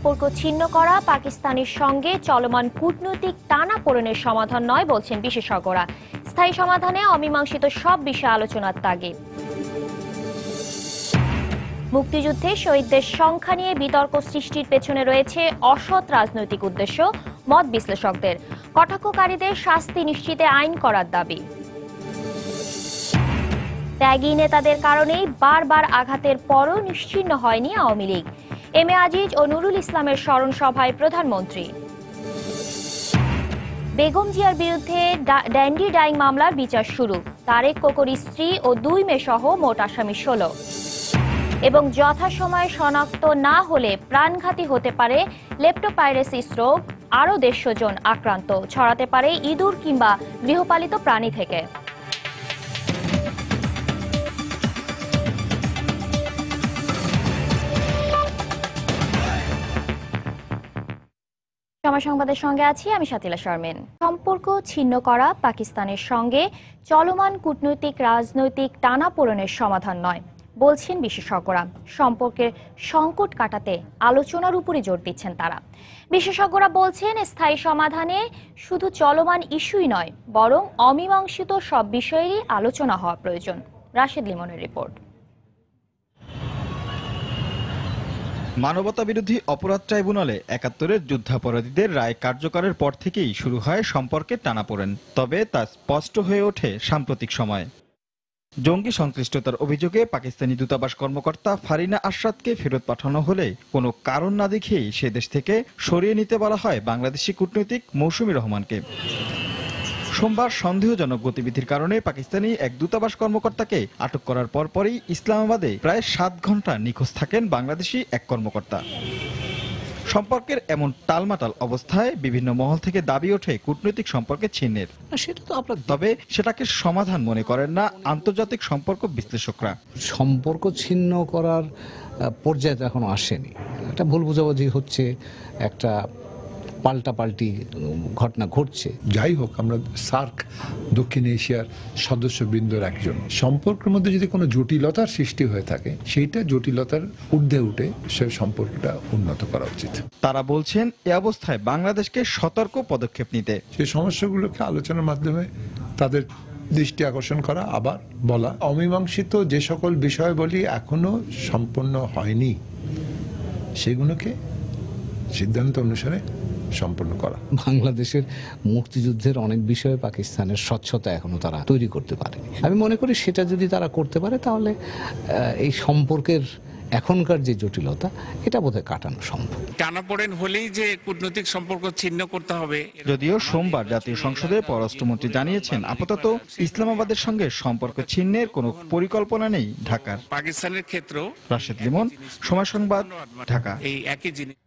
সম্পর্ক ছিন্ন করা পাকিস্তানের সঙ্গে চলমান কূটনৈতিক টানাপোড়েনের সমাধান নয় বলছেন বিশেষজ্ঞরা। স্থায়ী সমাধানে অমীমাংসিত সব বিষয়ে আলোচনার তাগিদ। মুক্তিযুদ্ধে শহীদদের সংখ্যা নিয়ে বিতর্ক সৃষ্টির পেছনে রয়েছে অসৎ রাজনৈতিক উদ্দেশ্য, মত বিশ্লেষকদের। কটাক্ষকারীদের শাস্তি নিশ্চিতে আইন করার দাবি। ত্যাগী নেতাদের কারণেই বারবার আঘাতের পরও নিশ্চিহ্ন হয়নি আওয়ামী লীগ। এম এ আজিজ ও নুরুল ইসলামের স্মরণ সভায় প্রধানমন্ত্রী। বেগম জিয়ার বিরুদ্ধে ড্যান্ডি ডাইং মামলার বিচার শুরু। তারেক কোকোর স্ত্রী ও 2 মেয়ে সহ মোট আসামি 16। এবং যথাসময়ে শনাক্ত না হলে প্রাণঘাতী হতে পারে লেপ্টোপাইরেসিস রোগ। আরও 150 জন আক্রান্ত, ছড়াতে পারে ইঁদুর কিংবা গৃহপালিত প্রাণী থেকে। সময় সংবাদের সঙ্গে আছি আমি শাতিলা শারমিন। সম্পর্ক ছিন্ন করা পাকিস্তানের সঙ্গে চলমান কূটনৈতিক রাজনৈতিক টানাপোড়েনের সমাধান নয় বলছেন বিশেষজ্ঞরা। সম্পর্কের সংকট কাটাতে আলোচনার উপরে জোর দিচ্ছেন তারা। বিশেষজ্ঞরা বলছেন স্থায়ী সমাধানে শুধু চলমান ইস্যুই নয়, বরং অমীমাংসিত সব বিষয়েরই আলোচনা হওয়া প্রয়োজন। রাশেদ লিমনের রিপোর্ট। মানবতাবিরোধী অপরাধ ট্রাইব্যুনালে ৭১-এর যুদ্ধাপরাধীদের রায় কার্যকরের পর থেকেই শুরু হয় সম্পর্কের টানাপোড়েন। তবে তা স্পষ্ট হয়ে ওঠে সাম্প্রতিক সময়ে। জঙ্গি সংশ্লিষ্টতার অভিযোগে পাকিস্তানি দূতাবাস কর্মকর্তা ফারিনা আশরাতকে ফেরত পাঠানো হলে কোনো কারণ না দেখেই সে দেশ থেকে সরিয়ে নিতে বলা হয় বাংলাদেশি কূটনীতিক মৌসুমী রহমানকে। সোমবার সন্দেহজনক গতিবিধির কারণে পাকিস্তানি এক দূতাবাস কর্মকর্তাকে আটক করার পরপরই ইসলামাবাদে প্রায় 7 ঘন্টা নিখোঁজ থাকেন বাংলাদেশি এক কর্মকর্তা। সম্পর্কের এমন টালমাটাল অবস্থায় বিভিন্ন মহল থেকে দাবি ওঠে কূটনৈতিক সম্পর্কে ছিন্নের। তবে সেটাকে সমাধান মনে করেন না আন্তর্জাতিক সম্পর্ক বিশ্লেষকরা। সম্পর্ক ছিন্ন করার পর্যায়ে তো এখনো আসেনি। একটা ভুল বোঝাবুঝি হচ্ছে, একটা পাল্টাপাল্টি ঘটনা ঘটছে। যাই হোক, আমরা সার্ক দক্ষিণ এশিয়ার সদস্যবৃন্দর একজন। সম্পর্কের মধ্যে যদি কোনো জটিলতার সৃষ্টি হয়ে থাকে, সেইটা জটিলতার ঊর্ধ্বে উঠে সে সম্পর্কটা উন্নত করা উচিত। তারা বলছেন এ অবস্থায় বাংলাদেশকে সতর্ক পদক্ষেপ নিতে, সেই সমস্যাগুলোকে আলোচনার মাধ্যমে তাদের দৃষ্টি আকর্ষণ করা, আবার বলা অমীমাংসিত যে সকল বিষয়বলি এখনো সম্পন্ন হয়নি সেগুলোকে সিদ্ধান্ত অনুসারে সম্পন্ন করা। বাংলাদেশের মুক্তিযুদ্ধের অনেক বিষয়ে পাকিস্তানের স্বচ্ছতা এখনো তারা তৈরি করতে পারেনি। আমি মনে করি সেটা যদি তারা করতে পারে তাহলে এই সম্পর্কের এখনকার যে জটিলতা এটা বোধহয় কাটানো সম্ভব। টানাপোড়েন হলেই যে কূটনৈতিক সম্পর্ক ছিন্ন করতে হবে। যদিও সোমবার জাতীয় সংসদে পররাষ্ট্রমন্ত্রী জানিয়েছেন আপাতত ইসলামাবাদের সঙ্গে সম্পর্ক ছিন্নের কোনো পরিকল্পনা নেই ঢাকার। পাকিস্তানের ক্ষেত্রেও। রাশেদ লিমন, সময় সংবাদ, ঢাকা। এই একই জিনিস।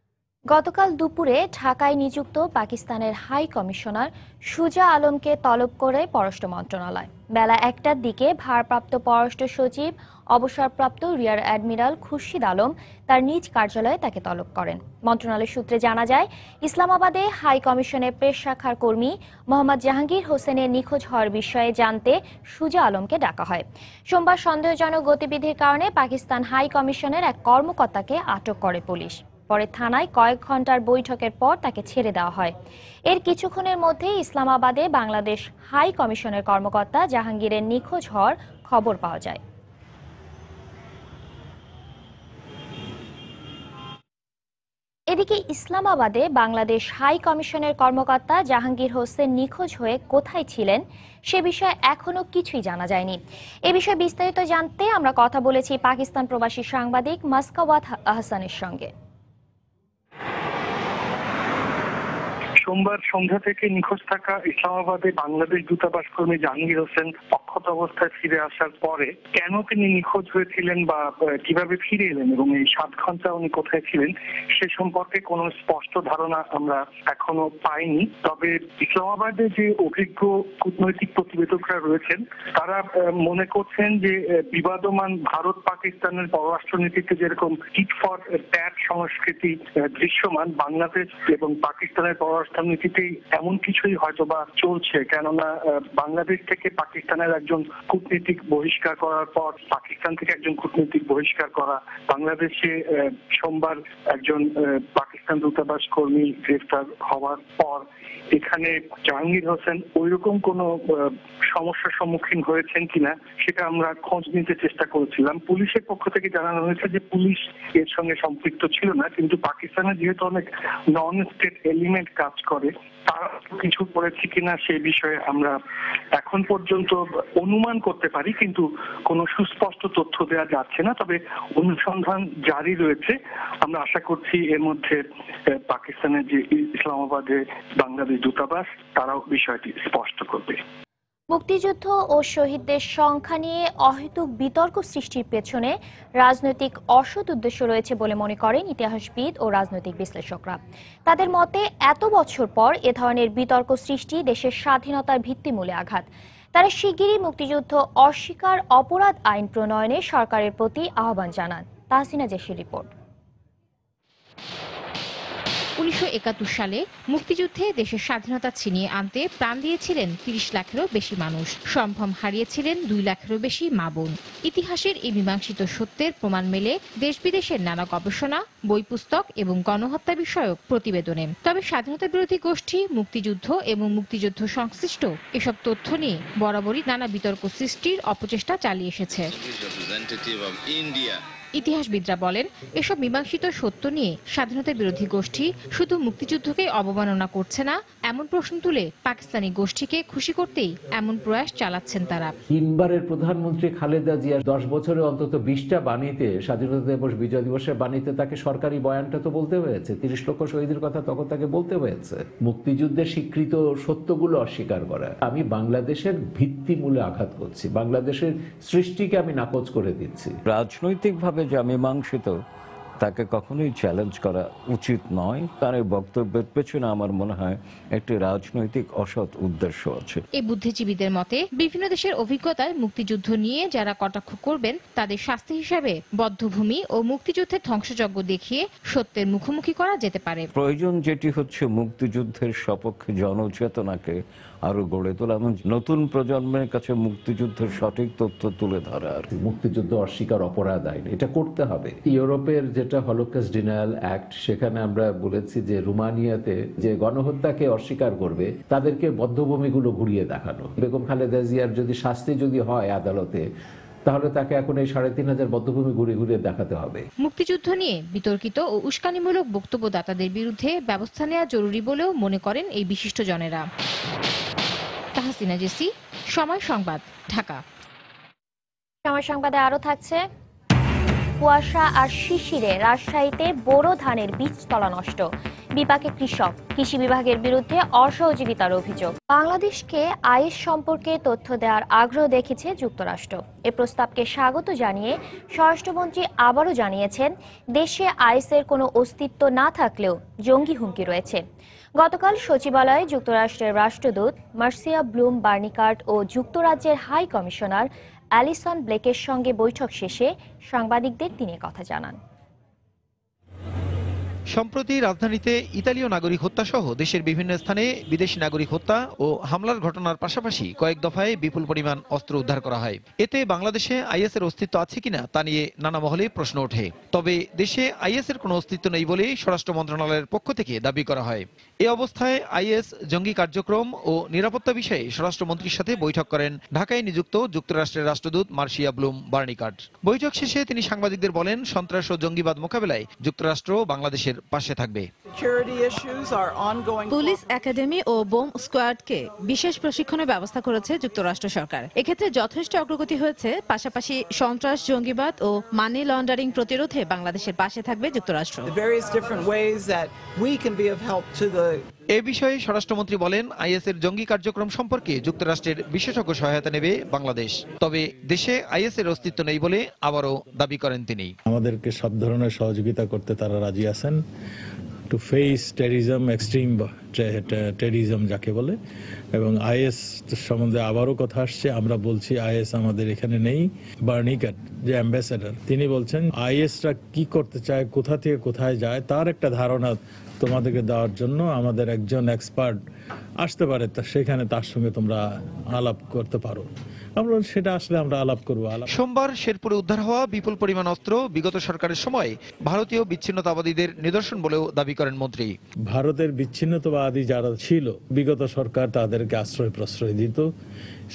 গতকাল দুপুরে ঢাকায় নিযুক্ত পাকিস্তানের হাই কমিশনার সুজা আলমকে তলব করে পররাষ্ট্র মন্ত্রণালয়। বেলা 1টার দিকে ভারপ্রাপ্ত পররাষ্ট্র সচিব অবসরপ্রাপ্ত রিয়ার অ্যাডমিরাল খুরশিদ আলম তার নিজ কার্যালয়ে তাকে তলব করেন। মন্ত্রণালয় সূত্রে জানা যায়, ইসলামাবাদে হাই কমিশনের প্রেস শাখার কর্মী মোহাম্মদ জাহাঙ্গীর হোসেনের নিখোঁজ হওয়ার বিষয়ে জানতে সুজা আলমকে ডাকা হয়। সোমবার সন্দেহজনক গতিবিধির কারণে পাকিস্তান হাই কমিশনের এক কর্মকর্তাকে আটক করে পুলিশ। পরে থানায় কয়েক ঘন্টার বৈঠকের পর তাকে ছেড়ে দেওয়া হয়। এর কিছুক্ষণের মধ্যেই ইসলামাবাদে বাংলাদেশ হাই কমিশনের কর্মকর্তা জাহাঙ্গীরের নিখোঁজ হওয়ার খবর পাওয়া যায়। এদিকে ইসলামাবাদে বাংলাদেশ হাই কমিশনের কর্মকর্তা জাহাঙ্গীর হোসেন নিখোঁজ হয়ে কোথায় ছিলেন সে বিষয়ে এখনো কিছুই জানা যায়নি। এ বিষয়ে বিস্তারিত জানতে আমরা কথা বলেছি পাকিস্তান প্রবাসী সাংবাদিক মাসকাওয়াত আহসানের সঙ্গে। সোমবার সন্ধ্যা থেকে নিখোঁজ থাকা ইসলামাবাদে বাংলাদেশ দূতাবাস কর্মী জাহাঙ্গীর হোসেন অক্ষত অবস্থায় ফিরে আসার পরে কেন তিনি নিখোঁজ হয়েছিলেন বা কিভাবে ফিরে এলেন এবং এই 7 ঘন্টা উনি কোথায় ছিলেন সে সম্পর্কে কোনো স্পষ্ট ধারণা আমরা এখনো পাইনি। তবে ইসলামাবাদে যে অভিজ্ঞ কূটনৈতিক প্রতিবেদকরা রয়েছেন তারা মনে করছেন যে বিবাদমান ভারত পাকিস্তানের পররাষ্ট্রনীতিতে যেরকম টিট ফর ট্যাট সংস্কৃতি দৃশ্যমান, বাংলাদেশ এবং পাকিস্তানের পররাষ্ট্র অর্থনীতিতেই এমন কিছুই হয়তো বা চলছে, কেননা বাংলাদেশ থেকে পাকিস্তানের একজন কূটনীতিক বহিষ্কার করার পর, পাকিস্তান থেকে একজন কূটনীতিক বহিষ্কার করা, বাংলাদেশে সোমবার একজন পাকিস্তান দূতাবাস কর্মী গ্রেফতার হওয়ার পর এখানে জাহাঙ্গীর হোসেন ওইরকম কোনো সমস্যার সম্মুখীন হয়েছেন কিনা সেটা আমরা খোঁজ নিতে চেষ্টা করেছিলাম। পুলিশের পক্ষ থেকে জানানো হয়েছে যে পুলিশ এর সঙ্গে সম্পৃক্ত ছিল না, কিন্তু পাকিস্তানে যেহেতু অনেক নন স্টেট এলিমেন্ট কাজ করে, তারা কিছু করেছে কিনা সেই বিষয়ে আমরা এখন পর্যন্ত অনুমান করতে পারি, কিন্তু কোনো সুস্পষ্ট তথ্য দেওয়া যাচ্ছে না। তবে অনুসন্ধান জারি রয়েছে। আমরা আশা করছি এর মধ্যে পাকিস্তানের যে ইসলামাবাদে বাংলাদেশ দূতাবাস, তারাও বিষয়টি স্পষ্ট করবে। মুক্তিযুদ্ধ ও শহীদদের সংখ্যা নিয়ে অহেতুক বিতর্ক সৃষ্টির পেছনে রাজনৈতিক অসৎ উদ্দেশ্য রয়েছে বলে মনে করেন ইতিহাসবিদ ও রাজনৈতিক বিশ্লেষকরা। তাদের মতে এত বছর পর এ ধরনের বিতর্ক সৃষ্টি দেশের স্বাধীনতার ভিত্তিমূলে আঘাত। তারা শিগগিরই মুক্তিযুদ্ধ অস্বীকার অপরাধ আইন প্রণয়নে সরকারের প্রতি আহ্বান জানান। তাহসিনা জেসির রিপোর্ট। 1971 সালে মুক্তিযুদ্ধে দেশের স্বাধীনতা ছিনিয়ে আনতে প্রাণ দিয়েছিলেন 30 লাখেরও বেশি মানুষ, সম্ভ্রম হারিয়েছিলেন 2 লাখেরও বেশি মা বোন। ইতিহাসের এই মীমাংসিত সত্যের প্রমাণ মেলে দেশ বিদেশের নানা গবেষণা, বই পুস্তক এবং গণহত্যা বিষয়ক প্রতিবেদনে। তবে স্বাধীনতা বিরোধী গোষ্ঠী মুক্তিযুদ্ধ এবং মুক্তিযুদ্ধ সংশ্লিষ্ট এসব তথ্য নিয়ে বরাবরই নানা বিতর্ক সৃষ্টির অপচেষ্টা চালিয়ে এসেছে। ইতিহাসবিদরা বলেন, এসব মীমাংসিত সত্য নিয়ে স্বাধীনতা বিরোধী গোষ্ঠী শুধু মুক্তিযুদ্ধকে অবমাননা করছে না, এমন প্রশ্ন তুলে পাকিস্তানি গোষ্ঠীকে খুশি করতেই এমন প্রয়াস চালাচ্ছেন তারা। 3 বারের প্রধানমন্ত্রী খালেদা জিয়া 10 বছরে অন্তত 20টা বাণীতে, স্বাধীনতা দিবস, বিজয় দিবসের বাণীতে তাকে সরকারি বয়ানটা তো বলতে হয়েছে, 30 লক্ষ শহীদের কথা তখন তাকে বলতে হয়েছে। মুক্তিযুদ্ধের স্বীকৃত সত্যগুলো অস্বীকার করা, আমি বাংলাদেশের ভিত্তিমূলে আঘাত করছি, বাংলাদেশের সৃষ্টিকে আমি নাকচ করে দিচ্ছি। রাজনৈতিকভাবে যা মীমাংসিত তাকে কখনোই চ্যালেঞ্জ করা উচিত নয়। তার এই বক্তব্যের পেছনে আমার মনে হয় একটি রাজনৈতিক অসৎ উদ্দেশ্য আছে। এই বুদ্ধিজীবীদের মতে বিভিন্ন দেশের অভিজ্ঞতায় মুক্তিযুদ্ধ নিয়ে যারা কটাক্ষ করবেন তাদের শাস্তি হিসাবে বদ্ধভূমি ও মুক্তিযুদ্ধের ধ্বংসযজ্ঞ দেখিয়ে সত্যের মুখোমুখি করা যেতে পারে। প্রয়োজন যেটি হচ্ছে মুক্তিযুদ্ধের সপক্ষে জনচেতনাকে আরো গড়ে তোলা, নতুন প্রজন্মের কাছে মুক্তিযুদ্ধের সঠিক তথ্য তুলে ধরা। মুক্তিযুদ্ধ অস্বীকার অপরাধ আইন এটা করতে হবে। ইউরোপের যেটা হলোকস্ট ডিনায়াল অ্যাক্ট, সেখানে আমরা বলেছি যে রোমানিয়াতে যে গণহত্যাকে অস্বীকার করবে তাদেরকে বদ্ধভূমিগুলো ঘুরিয়ে দেখানো। বেগম খালেদা জিয়ার যদি শাস্তি যদি হয় আদালতে, তাহলে তাকে এখন এই 3500 বদ্ধভূমি ঘুরে ঘুরে দেখাতে হবে। মুক্তিযুদ্ধ নিয়ে বিতর্কিত ও উস্কানিমূলক বক্তব্যদাতাদের বিরুদ্ধে ব্যবস্থা নেওয়া জরুরি বলেও মনে করেন এই বিশিষ্টজনেরা। তাহসিনা জেসি, সময় সংবাদ, ঢাকা। সময় সংবাদে আরো থাকছে, কুয়াশা আর শিশিরে রাজশাহীতে বোরো ধানের বীজতলা নষ্ট, বিপাকে কৃষক, কৃষি বিভাগের বিরুদ্ধে অসহযোগিতার অভিযোগ। বাংলাদেশকে আইএস সম্পর্কে তথ্য দেওয়ার আগ্রহ দেখিয়েছে যুক্তরাষ্ট্র। এ প্রস্তাবকে স্বাগত জানিয়ে স্বরাষ্ট্রমন্ত্রী আবারও জানিয়েছেন, দেশে আইএসের কোনো অস্তিত্ব না থাকলেও জঙ্গি হুমকি রয়েছে। গতকাল সচিবালয়ে যুক্তরাষ্ট্রের রাষ্ট্রদূত মার্সিয়া ব্লুম বার্নিকার্ট ও যুক্তরাজ্যের হাই কমিশনার অ্যালিসন ব্লেকের সঙ্গে বৈঠক শেষে সাংবাদিকদের তিনি কথা জানান। সম্প্রতি রাজধানীতে ইতালীয় নাগরিক হত্যা সহ দেশের বিভিন্ন স্থানে বিদেশি নাগরিক হত্যা ও হামলার ঘটনার পাশাপাশি কয়েক দফায় বিপুল পরিমাণ অস্ত্র উদ্ধার করা হয়। এতে বাংলাদেশে আইএসের অস্তিত্ব আছে কিনা তা নিয়ে নানা মহলে প্রশ্ন ওঠে। তবে দেশে আইএসের কোনো অস্তিত্ব নেই বলেই স্বরাষ্ট্র মন্ত্রণালয়ের পক্ষ থেকে দাবি করা হয়। এ অবস্থায় আইএস জঙ্গি কার্যক্রম ও নিরাপত্তা বিষয়ে স্বরাষ্ট্রমন্ত্রীর সাথে বৈঠক করেন ঢাকায় নিযুক্ত যুক্তরাষ্ট্রের রাষ্ট্রদূত মার্সিয়া ব্লুম বার্নিকার্ট। বৈঠক শেষে তিনি সাংবাদিকদের বলেন, সন্ত্রাস ও জঙ্গিবাদ মোকাবেলায় যুক্তরাষ্ট্র বাংলাদেশের পাশে থাকবে। পুলিশ একাডেমি ও বোম স্কোয়াডকে বিশেষ প্রশিক্ষণের ব্যবস্থা করেছে যুক্তরাষ্ট্র সরকার। এক্ষেত্রে যথেষ্ট অগ্রগতি হয়েছে। পাশাপাশি সন্ত্রাস, জঙ্গিবাদ ও মানি লন্ডারিং প্রতিরোধে বাংলাদেশের পাশে থাকবে যুক্তরাষ্ট্র। এ বিষয়ে স্বরাষ্ট্রমন্ত্রী বলেন, আইএসের জঙ্গি কার্যক্রম সম্পর্কে যুক্তরাষ্ট্রের বিশেষজ্ঞ সহায়তা নেবে বাংলাদেশ। তবে দেশে আইএসের অস্তিত্ব নেই বলে আবারও দাবি করেন তিনি। আমাদেরকে সব ধরনের সহযোগিতা করতে তারা রাজি আছেন। To face terrorism, extreme terrorism যাকে বলে। এবং আইএস সম্বন্ধে আবারও কথা আসছে, আমরা বলছি আইএস আমাদের এখানে নেই। বার্নিকাট যে অ্যাম্বাসেডর, তিনি বলছেন আইএসরা কি করতে চায়, কোথা থেকে কোথায় যায় তার একটা ধারণা তোমাদেরকে দেওয়ার জন্য আমাদের একজন এক্সপার্ট আসতে পারে, তা সেখানে তার সঙ্গে তোমরা আলাপ করতে পারো। আমরা সেটা আসলে আমরা আলাপ করবো। সোমবার শেরপুরে উদ্ধার হওয়া বিপুল পরিমাণ অস্ত্র বিগত সরকারের সময় ভারতীয় বিচ্ছিন্নতাবাদীদের নিদর্শন বলেও দাবি করেন মন্ত্রী। ভারতের বিচ্ছিন্নতাবাদী যারা ছিল বিগত সরকার তাদেরকে আশ্রয় প্রশ্রয় দিত,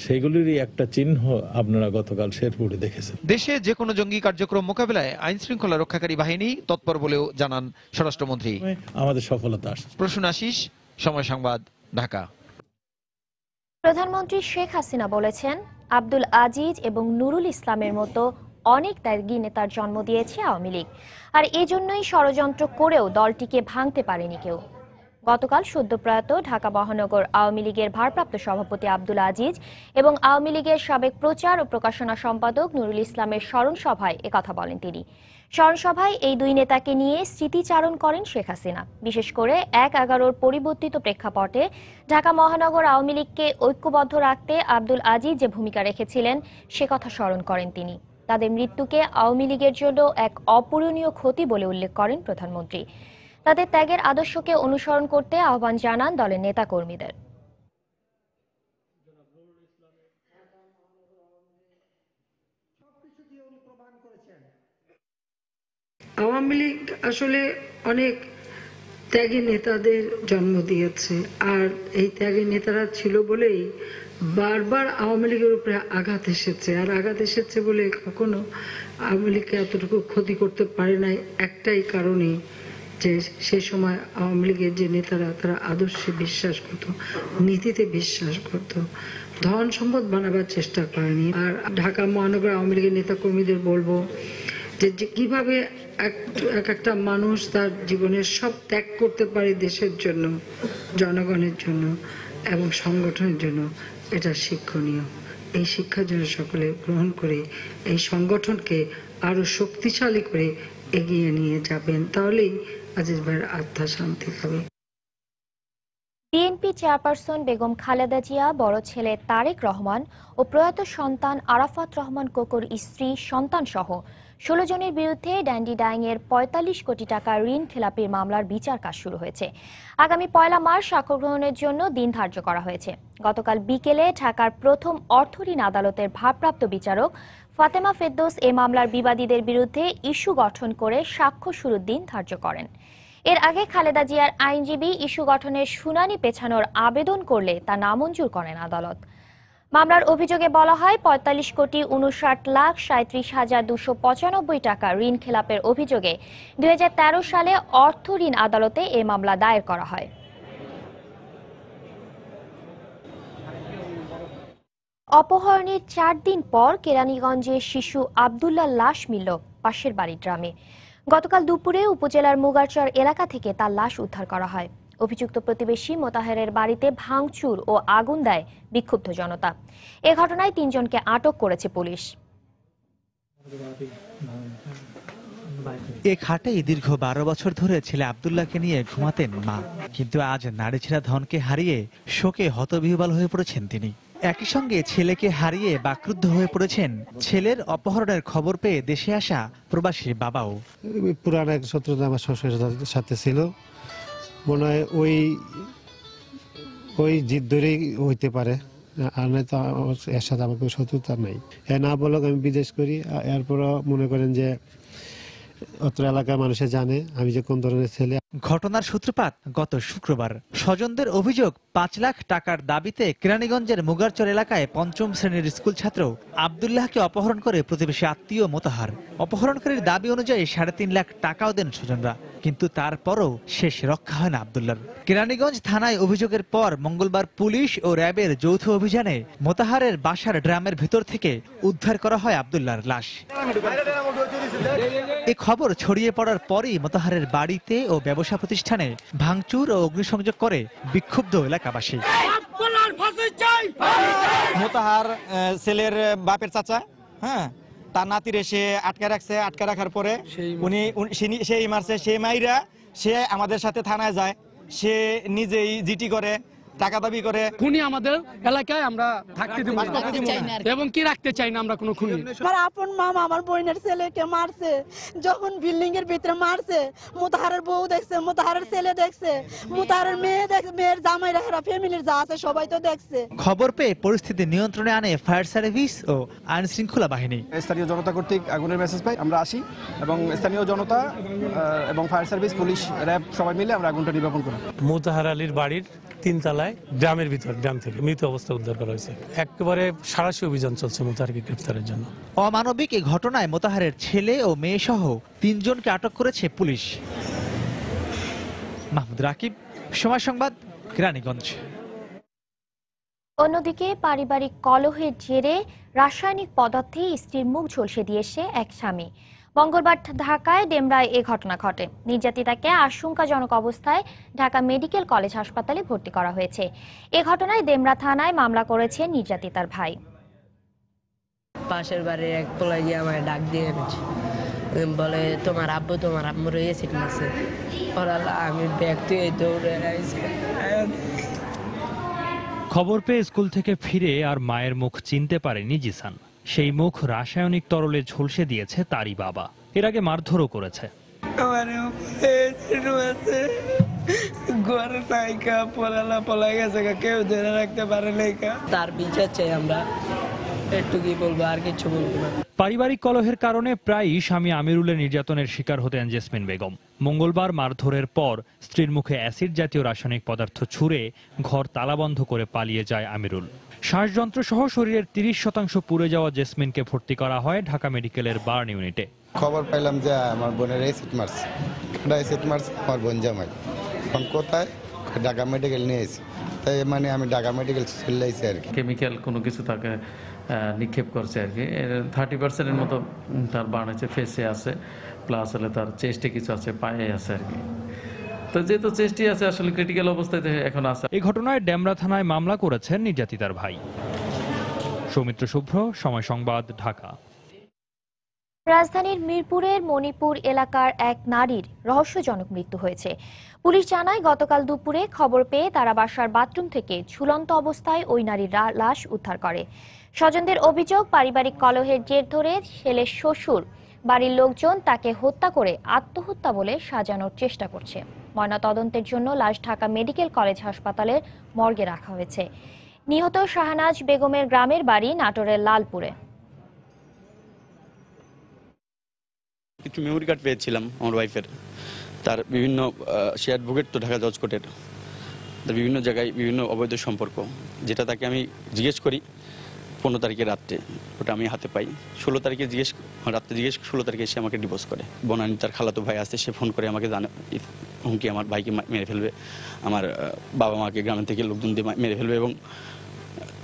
সেগুলিরই একটা চিহ্ন আপনারা গতকাল শেরপুরে দেখেছেন। দেশে যে কোনো জঙ্গি কার্যক্রম মোকাবিলায় আইন শৃঙ্খলা রক্ষাকারী বাহিনী তৎপর বলেও জানান স্বরাষ্ট্রমন্ত্রী। আমাদের সফলতা আসছে। প্রসূন আশিস, সময় সংবাদ, ঢাকা। প্রধানমন্ত্রী শেখ হাসিনা বলেছেন, আব্দুল আজিজ এবং নুরুল ইসলামের মতো অনেক ত্যাগী নেতার জন্ম দিয়েছে আওয়ামী লীগ, আর এজন্যই ষড়যন্ত্র করেও দলটিকে ভাঙতে পারেনি কেউ। গতকাল সদ্যপ্রয়াত ঢাকা মহানগর আওয়ামী লীগের ভারপ্রাপ্ত সভাপতি আব্দুল আজিজ এবং আওয়ামী লীগের সাবেক প্রচার ও প্রকাশনা সম্পাদক নুরুল ইসলামের স্মরণ সভায় একথা বলেন তিনি। স্মরণ সভায় এই দুই নেতাকে নিয়ে স্মৃতিচারণ করেন শেখ হাসিনা। বিশেষ করে ১/১১ পরিবর্তিত প্রেক্ষাপটে ঢাকা মহানগর আওয়ামী লীগকে ঐক্যবদ্ধ রাখতে আব্দুল আজিজ যে ভূমিকা রেখেছিলেন সে কথা স্মরণ করেন তিনি। তাদের মৃত্যুকে আওয়ামী লীগের জন্য এক অপূরণীয় ক্ষতি বলে উল্লেখ করেন প্রধানমন্ত্রী। তাদের ত্যাগের আদর্শকে অনুসরণ করতে আহ্বান জানান দলের নেতাকর্মীদের। আওয়ামী লীগ আসলে অনেক ত্যাগী নেতাদের জন্ম দিয়েছে, আর এই ত্যাগী নেতারা ছিল বলেই বারবার আওয়ামী লীগের উপরে আঘাত এসেছে। আর আঘাত এসেছে বলে কখনো আওয়ামী লীগকে এতটুকু ক্ষতি করতে পারে নাই একটাই কারণে, যে সেই সময় আওয়ামী লীগের যে নেতারা তারা আদর্শে বিশ্বাস করত, নীতিতে বিশ্বাস করত, ধন সম্পদ বানাবার চেষ্টা করেনি। আর ঢাকা মহানগর আওয়ামী লীগের নেতাকর্মীদের বলবো যে কিভাবে একটা মানুষ তার জীবনের সব ত্যাগ করতে পারে দেশের জন্য, জনগণের জন্য এবং সংগঠনের জন্য, এটা শিক্ষণীয়। এই শিক্ষা যেন সকলে গ্রহণ করে এই সংগঠনকে আরো শক্তিশালী করে এগিয়ে নিয়ে যাবেন, তাহলেই আজিজ ভাইয়ের আত্মা শান্তি পাবে। বিএনপি চেয়ারপারসন বেগম খালেদা জিয়া বড় ছেলে তারেক রহমান ও প্রয়াত সন্তান আরাফাত রহমান কোকোর স্ত্রী সন্তান সহ 16 জনের বিরুদ্ধে ড্যান্ডি ডাইংয়ের 45 কোটি টাকা ঋণ খেলাপির মামলার বিচার কাজ শুরু হয়েছে। আগামী 1 মার্চ সাক্ষ্য গ্রহণের জন্য দিন ধার্য করা হয়েছে। গতকাল বিকেলে ঢাকার প্রথম অর্থ ঋণ আদালতের ভারপ্রাপ্ত বিচারক ফাতেমা ফেরদৌস এ মামলার বিবাদীদের বিরুদ্ধে ইস্যু গঠন করে সাক্ষ্য শুরুর দিন ধার্য করেন। এর আগে খালেদা জিয়ার আইনজীবী ইস্যু গঠনের শুনানি পেছানোর আবেদন করলে তা নামঞ্জুর করেন আদালত। মামলার অভিযোগে বলা হয় 45,59,37,295 টাকা ঋণ খেলাপের অভিযোগে 2013 সালে অর্থ ঋণ আদালতে এ মামলা দায়ের করা হয়। অপহরণের 4 দিন পর কেরানীগঞ্জে শিশু আব্দুল্লাহর লাশ মিলল পাশের বাড়ির গ্রামে। গতকাল দুপুরে উপজেলার মুগারচর এলাকা থেকে তার লাশ উদ্ধার করা হয়। অভিযুক্ত প্রতিবেশী মোতাহেরের বাড়িতে ভাঙচুর ও আগুন দেয় বিক্ষুব্ধ জনতা। এ ঘটনায় 3 জনকে আটক করেছে পুলিশ। এ খাটেই দীর্ঘ 12 বছর ধরে ছেলে আব্দুল্লাহকে নিয়ে ঘুমাতেন মা, কিন্তু আজ নাড়িছেড়া ধনকে হারিয়ে শোকে হতবিহ্বল হয়ে পড়েছেন তিনি। একই সঙ্গে ছেলেকে হারিয়ে বাকরুদ্ধ হয়ে পড়েছেন ছেলের অপহরণের খবর পেয়ে দেশে আসা প্রবাসী বাবাও। পুরানো এক শত্রুতা আমার শ্বশুরের সাথে ছিল, মনে হয় ওই জিদ ধরেই হইতে পারে, আর নয় তো এর সাথে আমাকে শত্রুতা নাই। না বলক আমি বিদেশ করি, এরপরও মনে করেন যে অত্র এলাকার মানুষে জানে আমি যে কোন ধরনের ছেলে। ঘটনার সূত্রপাত গত শুক্রবার। স্বজনদের অভিযোগ 5 লাখ টাকার দাবিতে কেরানীগঞ্জের মুগারচর এলাকায় 5ম শ্রেণীর স্কুল ছাত্র আব্দুল্লাহকে অপহরণ করে প্রতিবেশী আত্মীয় মোতাহার। অপহরণকারীর দাবি অনুযায়ী 3.5 লাখ টাকাও দেন স্বজনরা, কিন্তু তারপরও শেষ রক্ষা হয় না আব্দুল্লাহর। কেরানীগঞ্জ থানায় অভিযোগের পর মঙ্গলবার পুলিশ ও র্যাবের যৌথ অভিযানে মোতাহারের বাসার ড্রামের ভিতর থেকে উদ্ধার করা হয় আব্দুল্লাহর লাশ। এ খবর ছড়িয়ে পড়ার পরই মোতাহারের বাড়িতে ও ব্যবসা প্রতিষ্ঠানে ভাঙচুর ও অগ্নিসংযোগ করে বিক্ষুব্ধ এলাকাবাসী। মোতাহার ছেলের বাপের চাচা, তার নাতিরে সে আটকে রাখছে। আটকে রাখার পরে সেই মারছে, সেই মাইরা সে আমাদের সাথে থানায় যায়, সে নিজেই জিটি করে, টাকা দাবি করে। খুনি আমাদের এলাকায় আমরা থাকতে দেব এবং কি রাখতে চাই না আমরা কোনো খুনি। আমার আপন মামা আমার বোনের ছেলেকে মারছে, যখন বিল্ডিং এর ভিতরে মারছে মোতাহারের বউ দেখছে, মোতাহারের ছেলে দেখছে, মোতাহারের মেয়ে দেখছে, মেয়ের জামাইরা এরা ফ্যামিলির যা আছে সবাই তো দেখছে। খবর পেয়ে পরিস্থিতি নিয়ন্ত্রণে আনে ফায়ার সার্ভিস ও আইন শৃঙ্খলা বাহিনী। স্থানীয় জনতা কর্তৃক আগুনের মেসেজ পাই, আমরা আসি এবং স্থানীয় জনতা এবং ফায়ার সার্ভিস, পুলিশ, র্যাব সবাই মিলে আমরা আগুনটা নির্বাপন করি। মোতাহার আলীর বাড়ির 3 তলায় ড্রামের ভিতর, ড্রাম থেকে মৃত অবস্থা উদ্ধার করা হয়েছে। একেবারে সাঁড়াশি অভিযান চলছে মোতাহারকে গ্রেফতারের জন্য। অমানবিক এই ঘটনায় মোতাহারের ছেলে ও মেয়ে সহ 3 জনকে আটক করেছে পুলিশ। মাহমুদ রাকিব, সময় সংবাদ, কেরানীগঞ্জ। অন্যদিকে পারিবারিক কলহের জেরে রাসায়নিক পদার্থে স্ত্রীর মুখ ঝলসে দিয়েছে এক স্বামী। মঙ্গলবার ঢাকায় ডেমরায় এ ঘটনা ঘটে। নির্যাতিতাকে আশঙ্কাজনক অবস্থায় ঢাকা মেডিকেল কলেজ হাসপাতালে ভর্তি করা হয়েছে। এ ঘটনায় ডেমরা থানায় মামলা করেছে নির্যাতিতার ভাই। পাশের বাড়ির এক পোলাই গিয়ে আমায় ডাক দিয়ে বলে, তোমার আব্বু তোমার আম্মুর এসিড মারছে। আমি ব্যাগ তুই দৌড়ে আইছি। খবর পেয়ে স্কুল থেকে ফিরে আর মায়ের মুখ চিনতে পারেনি জিসান। সেই মুখ রাসায়নিক তরলে ঝলসে দিয়েছে তারই বাবা। এর আগে মারধরও করেছে। তার বিচার চাই আমরা, একটু কি বলবো, আর কিছু বলবো না। পারিবারিক কলহের কারণে প্রায়ই স্বামী আমিরুলের নির্যাতনের শিকার হতেন জেসমিন বেগম। মঙ্গলবার মারধরের পর স্ত্রীর মুখে অ্যাসিড জাতীয় রাসায়নিক পদার্থ ছুঁড়ে ঘর তালাবন্ধ করে পালিয়ে যায় আমিরুল। শ্বাসযন্ত্র সহ শরীরের 30% পুড়ে যাওয়া জেসমিনকে ভর্তি করা হয় ঢাকা মেডিকেলের বার্ন ইউনিটে। খবর পাইলাম যে আমার বোনের অ্যাসিড মারছে, আমার বোন জামাই। এখন কোথায়? ঢাকা মেডিকেল নিয়ে এসেছি, তাই মানে আমি ঢাকা মেডিকেল চলে আইছি আর কি। কেমিক্যাল কোনো কিছু তাকে নিক্ষেপ করছে আর কি। 30%-এর মতো তার বার্ন হচ্ছে, ফেসে আছে, প্লাস হলে তার চেস্টে কিছু আছে, পায়ে আছে আর কি। তো যেহেতু চেষ্টি আছে, আসলে ক্রিটিক্যাল অবস্থায় এখন আছে। এই ঘটনায় ডেমরা থানায় মামলা করেছেন নির্যাতিতার ভাই। সৌমিত্র শুভ্র, সময় সংবাদ, ঢাকা। রাজধানীর মিরপুরের মণিপুর এলাকার এক নারীর রহস্যজনক মৃত্যু হয়েছে। পুলিশ জানায়, গতকাল দুপুরে খবর পেয়ে তারা বাসার বাথরুম থেকে ঝুলন্ত অবস্থায় ওই নারীর লাশ উদ্ধার করে। স্বজনদের অভিযোগ, পারিবারিক কলহের জের ধরে ছেলের শ্বশুর বাড়ির লোকজন তাকে হত্যা করে আত্মহত্যা বলে সাজানোর চেষ্টা করছে। ময়নাতদন্তের জন্য লাশ ঢাকা মেডিকেল কলেজ হাসপাতালের মর্গে রাখা হয়েছে। নিহত শাহনাজ বেগমের গ্রামের বাড়ি নাটোরের লালপুরে। কিছু মেমোরি কার্ড পেয়েছিলাম আমার ওয়াইফের, তার বিভিন্ন সে অ্যাডভোকেট তো ঢাকা জজ কোর্টের, তার বিভিন্ন জায়গায় বিভিন্ন অবৈধ সম্পর্ক, যেটা তাকে আমি জিজ্ঞেস করি 15 তারিখে রাত্রে, ওটা আমি হাতে পাই। 16 তারিখে রাত্রে জিজ্ঞেস 16 তারিখে এসে আমাকে ডিভোর্স করে। বনানী তার খালাতো ভাই আসছে, সে ফোন করে আমাকে জানে হুমকি আমার ভাইকে মেরে ফেলবে, আমার বাবা মাকে গ্রামের থেকে লোকজন দিয়ে মেরে ফেলবে, এবং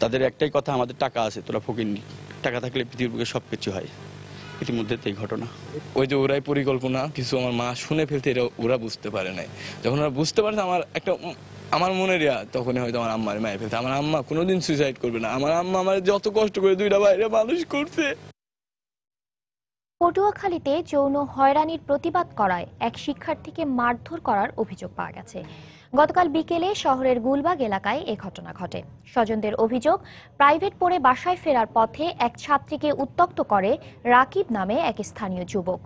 তাদের একটাই কথা, আমাদের টাকা আছে, তোরা ফকিরনি, টাকা থাকলে পৃথিবীর বুকে সব কিছু হয়। ইতিমধ্যে এই ঘটনা, ওই যে ওরাই পরিকল্পনা কিছু আমার মা শুনে ফেলতে, ওরা বুঝতে পারে নাই। যখন ওরা বুঝতে পারছে আমার মনের তখনই হয়তো আমার আম্মার মায়ের ফেলতে। আমার আম্মা কোনোদিন সুইসাইড করবে না। আমার আম্মা আমার যত কষ্ট করে 2টা বাইরে মানুষ করছে। পটুয়াখালীতে যৌন হয়রানির প্রতিবাদ করায় এক শিক্ষার্থীকে মারধর করার অভিযোগ পাওয়া গেছে। গতকাল বিকেলে শহরের গুলবাগ এলাকায় এ ঘটনা ঘটে। স্বজনদের অভিযোগ, প্রাইভেট পড়ে বাসায় ফেরার পথে এক ছাত্রীকে উত্ত্যক্ত করে রাকিব নামে এক স্থানীয় যুবক।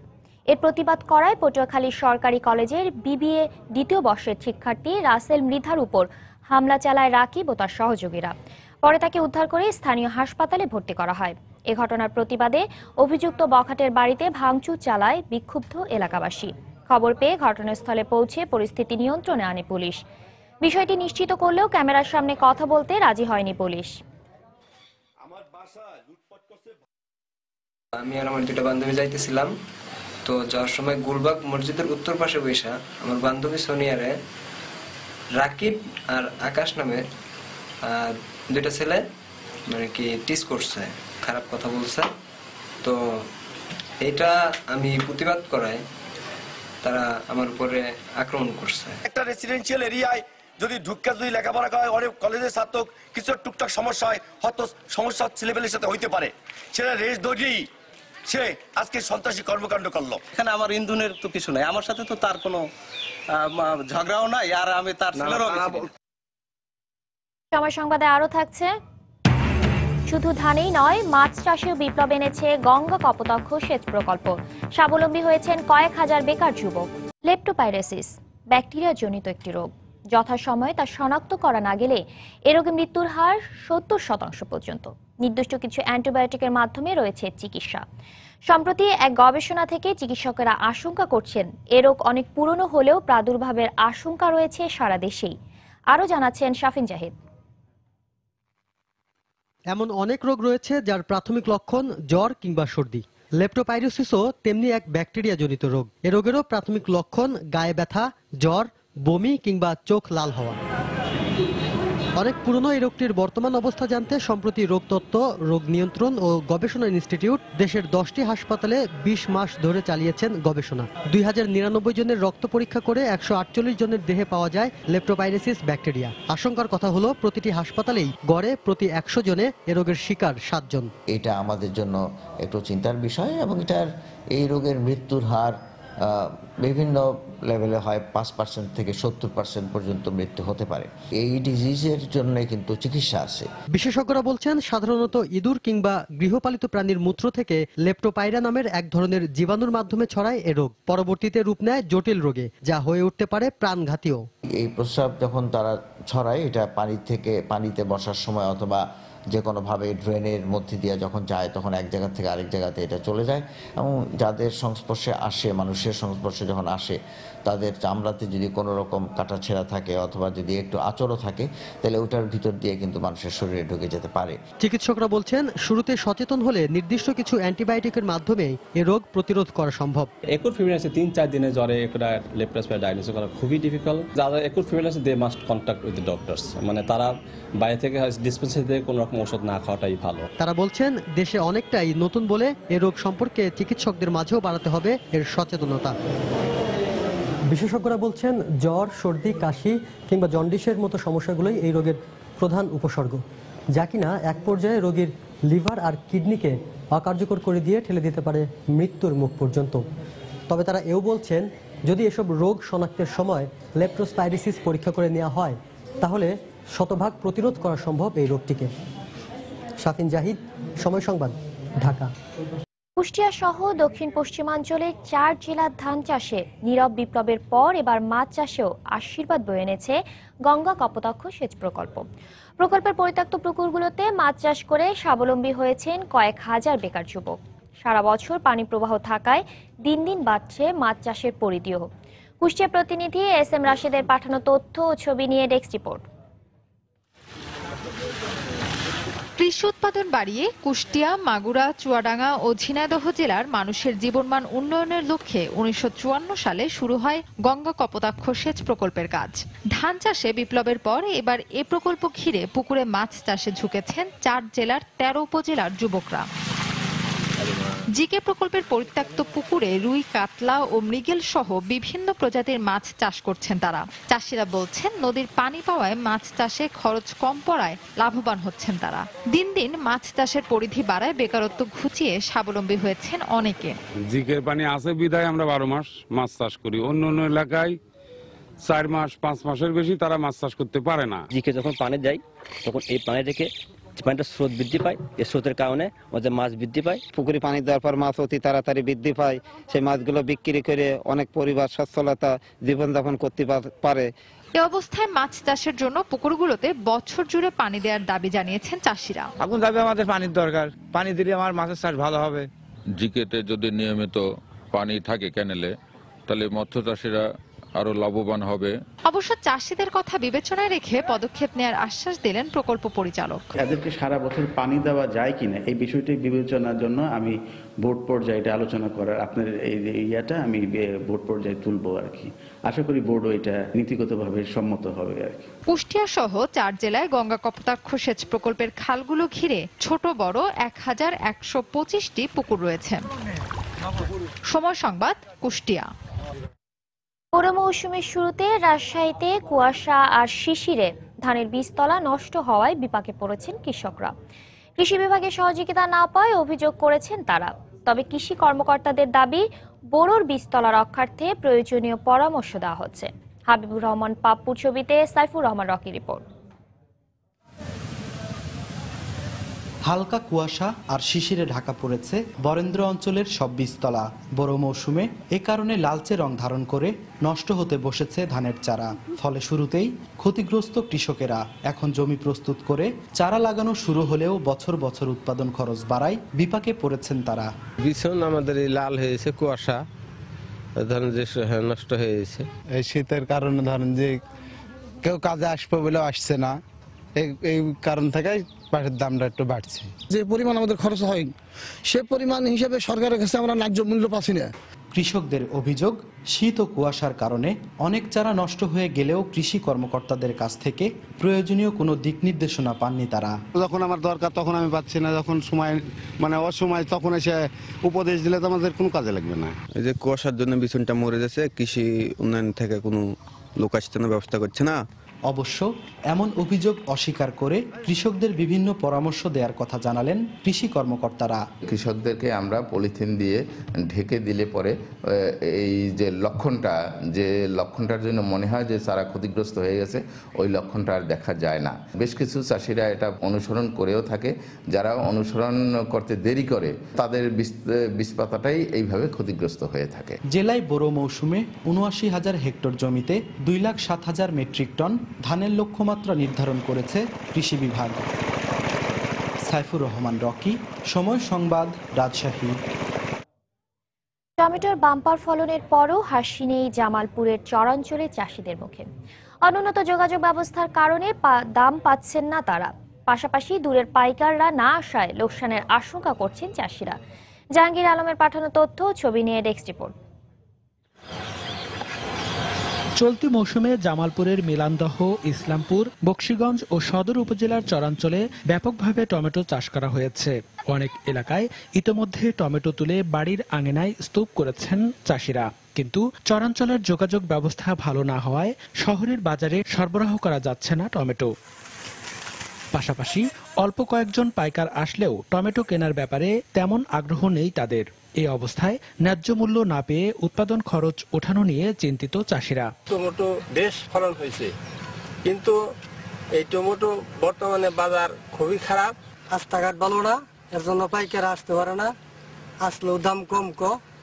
এর প্রতিবাদ করায় পটুয়াখালী সরকারি কলেজের বিবিএ 2য় বর্ষের শিক্ষার্থী রাসেল মৃধার উপর হামলা চালায় রাকিব ও তার সহযোগীরা। পরে তাকে উদ্ধার করে স্থানীয় হাসপাতালে ভর্তি করা হয়। এ ঘটনার প্রতিবাদে অভিযুক্ত বখাটের বাড়িতে ভাঙচুর চালায় বিক্ষুব্ধ এলাকাবাসী। খবর পেয়ে ঘটনাস্থলে পৌঁছে পরিস্থিতি নিয়ন্ত্রণে আনে পুলিশ। বিষয়টি নিশ্চিত করলেও ক্যামেরার সামনে কথা বলতে রাজি হয়নি পুলিশ। আমি আর আমার 2টা বান্ধবী যাইতেছিলাম, তো যাওয়ার সময় গুলবাগ মসজিদের উত্তর পাশে বৈশা আমার বান্ধবী সোনিয়ারে রাকিব আর আকাশ নামে 2টা ছেলে মানে কি টিস করছে, খারাপ কথা বলছে। তো এটা আমি প্রতিবাদ করাই তারা আমার উপরে আক্রমণ করছে। একটা রেসিডেন্সিয়াল এরিয়ায় যদি ঢুকে যদি লেখাপড়া করে, অনেক কলেজের ছাত্র কিছু টুকটাক সমস্যা হয়, হয়তো সমস্যা ছেলেপেলের সাথে হইতে পারে, সেটা রেস ধরেই সে আজকে সন্ত্রাসী কর্মকাণ্ড করলো। এখানে আমার ইন্ধনের তো কিছু নাই, আমার সাথে তো তার কোনো ঝগড়াও নাই, আর আমি তার ছেলেরও সময় সংবাদে আরো থাকছে, শুধু ধানেই নয় মাছ চাষেও বিপ্লব এনেছে গঙ্গা কপোতাক্ষ সেচ প্রকল্প। স্বাবলম্বী হয়েছেন কয়েক হাজার বেকার যুবক। লেপ্টোপাইরেসিস ব্যাকটেরিয়া জনিত একটি রোগ, যথাসময়ে তা শনাক্ত করা না গেলে এ রোগে মৃত্যুর হার 70% পর্যন্ত। নির্দিষ্ট কিছু অ্যান্টিবায়োটিকের মাধ্যমে রয়েছে চিকিৎসা। সম্প্রতি এক গবেষণা থেকে চিকিৎসকেরা আশঙ্কা করছেন এ রোগ অনেক পুরনো হলেও প্রাদুর্ভাবের আশঙ্কা রয়েছে সারা দেশেই। আরও জানাচ্ছেন শাফিন জাহিদ। এমন অনেক রোগ রয়েছে যার প্রাথমিক লক্ষণ জ্বর কিংবা সর্দি। লেপ্টোপাইরোসিসও তেমনি এক ব্যাকটেরিয়া জনিত রোগ। এ রোগেরও প্রাথমিক লক্ষণ গায়ে ব্যথা, জ্বর, বমি কিংবা চোখ লাল হওয়া। অনেক পুরনো এই রোগটির বর্তমান অবস্থা জানতে সম্প্রতি রোগতত্ত্ব, রোগ নিয়ন্ত্রণ ও গবেষণা ইনস্টিটিউট দেশের 10টি হাসপাতালে 20 মাস ধরে চালিয়েছেন গবেষণা। 2099 জনের রক্ত পরীক্ষা করে 148 জনের দেহে পাওয়া যায় লেপ্টোপাইরেসিস ব্যাকটেরিয়া। আশঙ্কার কথা হলো প্রতিটি হাসপাতালেই গড়ে প্রতি 100 জনে এ রোগের শিকার 7 জন। এটা আমাদের জন্য একটু চিন্তার বিষয় এবং এই রোগের মৃত্যুর হার বিভিন্ন লেভেলে হয়, 5% থেকে 70% পর্যন্ত মৃত্যু হতে পারে। এই ডিজিজের জন্য কিন্তু চিকিৎসা আছে। বিশেষজ্ঞরা বলছেন সাধারণত ইঁদুর কিংবা গৃহপালিত প্রাণীর মূত্র থেকে লেপ্টোপাইরা নামের এক ধরনের জীবাণুর মাধ্যমে ছড়ায় এ রোগ। পরবর্তীতে রূপ নেয় জটিল রোগে, যা হয়ে উঠতে পারে প্রাণঘাতীও। এই প্রস্রাব যখন তারা ছড়ায়, এটা পানিতে বসার সময় অথবা যে কোনোভাবে ড্রেনের মধ্যে দিয়ে যখন যায়, তখন এক জায়গা থেকে আরেক জায়গাতে এটা চলে যায় এবং যাদের সংস্পর্শে আসে, মানুষের সংস্পর্শে যখন আসে, তাদের চামড়াতে যদি কোনো রকম কাটাছেঁড়া থাকে অথবা যদি একটু আঁচড়ও থাকে, তাহলে ওটার ভিতর দিয়ে কিন্তু মানুষের শরীরে ঢুকে যেতে পারে। চিকিৎসকরা বলছেন শুরুতে সচেতন হলে নির্দিষ্ট কিছু অ্যান্টিবায়োটিকের মাধ্যমে এ রোগ প্রতিরোধ করা সম্ভব। একুট ফিমেনাসে 3-4 দিনে জ্বরে লেপ্টোস্পাইরাল ডায়াগনোসিস করা খুবই ডিফিকাল্ট। যারা একুট ফিমেনাসে they must contact with the doctors, মানে তারা বাইরে থেকে ডিসপেন্সারি থেকে কোনো রকম ওষুধ না খাওয়াটাই ভালো। তারা বলছেন দেশে অনেকটাই নতুন বলে এ রোগ সম্পর্কে চিকিৎসকদের মাঝেও বাড়াতে হবে এর সচেতনতা। বিশেষজ্ঞরা বলছেন জ্বর, সর্দি, কাশি কিংবা জন্ডিসের মতো সমস্যাগুলোই এই রোগের প্রধান উপসর্গ, যা কিনা এক পর্যায়ে রোগীর লিভার আর কিডনিকে অকার্যকর করে দিয়ে ঠেলে দিতে পারে মৃত্যুর মুখ পর্যন্ত। তবে তারা এও বলছেন যদি এসব রোগ শনাক্তের সময় লেপ্টোস্পাইরোসিস পরীক্ষা করে নেওয়া হয়, তাহলে শতভাগ প্রতিরোধ করা সম্ভব এই রোগটিকে। শাফিন জাহিদ, সময় সংবাদ, ঢাকা। কুষ্টিয়া সহ দক্ষিণ পশ্চিমাঞ্চলের 4 জেলার ধান চাষে নীরব বিপ্লবের পর এবার মাছ চাষেও আশীর্বাদ বয়ে এনেছে গঙ্গা কপোতাক্ষ সেচ প্রকল্প। প্রকল্পের পরিত্যক্ত পুকুরগুলোতে মাছ চাষ করে স্বাবলম্বী হয়েছেন কয়েক হাজার বেকার যুবক। সারা বছর পানি প্রবাহ থাকায় দিন দিন বাড়ছে মাছ চাষের পরিধিও। কুষ্টিয়া প্রতিনিধি SM রাশেদের পাঠানো তথ্য ও ছবি নিয়ে ডেস্ক রিপোর্ট। কৃষি উৎপাদন বাড়িয়ে কুষ্টিয়া, মাগুরা, চুয়াডাঙ্গা ও ঝিনাইদহ জেলার মানুষের জীবনমান উন্নয়নের লক্ষ্যে 1954 সালে শুরু হয় গঙ্গা কপোতাক্ষ সেচ প্রকল্পের কাজ। ধান চাষে বিপ্লবের পর এবার এ প্রকল্প ঘিরে পুকুরে মাছ চাষে ঝুঁকেছেন 4 জেলার 13 উপজেলার যুবকরা। জিকে প্রকল্পের পরিত্যক্ত পুকুরে রুই, কাতলা ও মৃগেল সহ বিভিন্ন প্রজাতির মাছ চাষ করছেন তারা। চাষিরা বলছেন নদীর পানি পাওয়ায় মাছ চাষে খরচ কম পড়ায় লাভবান হচ্ছেন তারা। দিন দিন মাছ চাষের পরিধি বাড়ায় বেকারত্ব ঘুচিয়ে স্বাবলম্বী হয়েছেন অনেকে। জিকের পানি আছে বিধায় আমরা 12 মাস মাছ চাষ করি। অন্য অন্য এলাকায় 4 মাস 5 মাসের বেশি তারা মাছ চাষ করতে পারে না। জিকে যখন পানি দেয় তখন এই পানি থেকে পানিটা স্রোত বৃদ্ধি পায়, এই স্রোতের কারণে ওদের মাছ বৃদ্ধি পায়। পুকুরে পানি দেওয়ার পর মাছ অতি তাড়াতাড়ি বৃদ্ধি পায়, সেই মাছগুলো বিক্রি করে অনেক পরিবার সচ্ছলতা জীবনযাপন করতে পারে। এ অবস্থায় মাছ চাষের জন্য পুকুরগুলোতে বছর জুড়ে পানি দেওয়ার দাবি জানিয়েছেন চাষিরা। এখন দাবি আমাদের পানির দরকার, পানি দিলে আমার মাছের চাষ ভালো হবে। জিকেতে যদি নিয়মিত পানি থাকে ক্যানেলে, তাহলে মৎস্য চাষিরা আরো লাভবান হবে। অবশ্য চাষিদের কথা বিবেচনায় রেখে পদক্ষেপ নেওয়ার আশ্বাস দিলেন প্রকল্প পরিচালক। এদেরকে সারা বছর পানি দেওয়া যায় কিনা এই বিষয়টি বিবেচনার জন্য আমি বোর্ড পর্যায়ে এটা আলোচনা করার আপনার এই আমি বোর্ড পর্যায়ে তুলবো আর কি। আশা করি বোর্ডও এটা নীতিগতভাবে সম্মত হবে আর কি। কুষ্টিয়া সহ 4 জেলায় গঙ্গা কপোতাক্ষ সেচ প্রকল্পের খালগুলো ঘিরে ছোট বড় 1125টি পুকুর রয়েছে। সময় সংবাদ, কুষ্টিয়া। পৌর মৌসুমের শুরুতে রাজশাহীতে কুয়াশা আর শিশিরে ধানের বীজতলা নষ্ট হওয়ায় বিপাকে পড়েছেন কৃষকরা। কৃষি বিভাগের সহযোগিতা না পাওয়ায় অভিযোগ করেছেন তারা। তবে কৃষি কর্মকর্তাদের দাবি বোরোর বীজতলা রক্ষার্থে প্রয়োজনীয় পরামর্শ দেওয়া হচ্ছে। হাবিবুর রহমান পাপ্পুর ছবিতে সাইফুর রহমান রকি রিপোর্ট। হালকা কুয়াশা আর শিশিরে ঢাকা পড়েছে বরেন্দ্র অঞ্চলের সব বীজতলা। বড় মৌসুমে এ কারণে লালচে রং ধারণ করে নষ্ট হতে বসেছে ধানের চারা। ফলে শুরুতেই ক্ষতিগ্রস্ত কৃষকেরা এখন জমি প্রস্তুত করে চারা লাগানো শুরু হলেও বছর বছর উৎপাদন খরচ বাড়ায় বিপাকে পড়েছেন তারা। বিছন আমাদের লাল হয়েছে, কুয়াশা ধরেন যে নষ্ট হয়ে গেছে। এই শীতের কারণে ধরেন যে কেউ কাজে আসবে বলেও আসছে না, এই কারণ থেকে পাটের দামটা একটু বাড়ছে। যে পরিমাণ আমাদের খরচ হয় সে পরিমাণ হিসেবে সরকারের কাছে আমরা ন্যায্য মূল্য পাচ্ছি না। কৃষকদের অভিযোগ, শীত ও কুয়াশার কারণে অনেক চারা নষ্ট হয়ে গেলেও কৃষি কর্মকর্তাদের কাছ থেকে প্রয়োজনীয় কোনো দিক নির্দেশনা পাননি তারা। যখন আমার দরকার তখন আমি পাচ্ছি না, যখন সময় মানে অসময় তখন এসে উপদেশ দিলে তো আমাদের কোনো কাজে লাগবে না। এই যে কুয়াশার জন্য বিছনটা মরে যাচ্ছে, কৃষি উন্নয়ন থেকে কোনো লোক আসছে না, ব্যবস্থা করছে না। অবশ্য এমন অভিযোগ অস্বীকার করে কৃষকদের বিভিন্ন পরামর্শ দেওয়ার কথা জানালেন কৃষি কর্মকর্তারা। কৃষকদেরকে আমরা পলিথিন দিয়ে ঢেকে দিলে পরে এই যে লক্ষণটার জন্য মনে হয় যে চারা ক্ষতিগ্রস্ত হয়ে গেছে, ওই লক্ষণটা আর দেখা যায় না। বেশ কিছু চাষিরা এটা অনুসরণ করেও থাকে, যারা অনুসরণ করতে দেরি করে তাদের বীজ পাতাটাই এইভাবে ক্ষতিগ্রস্ত হয়ে থাকে। জেলায় বড় মৌসুমে ৭৯,০০০ হেক্টর জমিতে ২,০৭,০০০ মেট্রিক টন ধানের লক্ষ্যমাত্রা নির্ধারণ করেছে কৃষি বিভাগ। সাইফুর রহমান রকি, সময় সংবাদ, রাজশাহী। টমেটোর বাম্পার ফলনের পরও হাসি নেই জামালপুরের চরাঞ্চলে চাষিদের মুখে। অনুন্নত যোগাযোগ ব্যবস্থার কারণে দাম পাচ্ছেন না তারা। পাশাপাশি দূরের পাইকাররা না আসায় লোকসানের আশঙ্কা করছেন চাষিরা। জাহাঙ্গীর আলমের পাঠানো তথ্য, ছবি নিয়ে ডেস্ক রিপোর্ট। চলতি মৌসুমে জামালপুরের মিলানদহ, ইসলামপুর, বকশীগঞ্জ ও সদর উপজেলার চরাঞ্চলে ব্যাপকভাবে টমেটো চাষ করা হয়েছে। অনেক এলাকায় ইতোমধ্যে টমেটো তুলে বাড়ির আঙিনায় স্তূপ করেছেন চাষিরা। কিন্তু চরাঞ্চলের যোগাযোগ ব্যবস্থা ভালো না হওয়ায় শহরের বাজারে সরবরাহ করা যাচ্ছে না টমেটো। পাশাপাশি অল্প কয়েকজন পাইকার আসলেও টমেটো কেনার ব্যাপারে তেমন আগ্রহ নেই তাদের। এই অবস্থায় ন্যায্য মূল্য না পেয়ে উৎপাদন খরচ ওঠানো নিয়ে চিন্তিত চাষিরা। টমেটো বেশ ফলন হয়েছে, কিন্তু এই টমেটো বর্তমানে বাজার খুবই খারাপ, রাস্তাঘাট ভালো না, এর জন্য পাইকার আসতে পারে না, আসলেও দাম কম।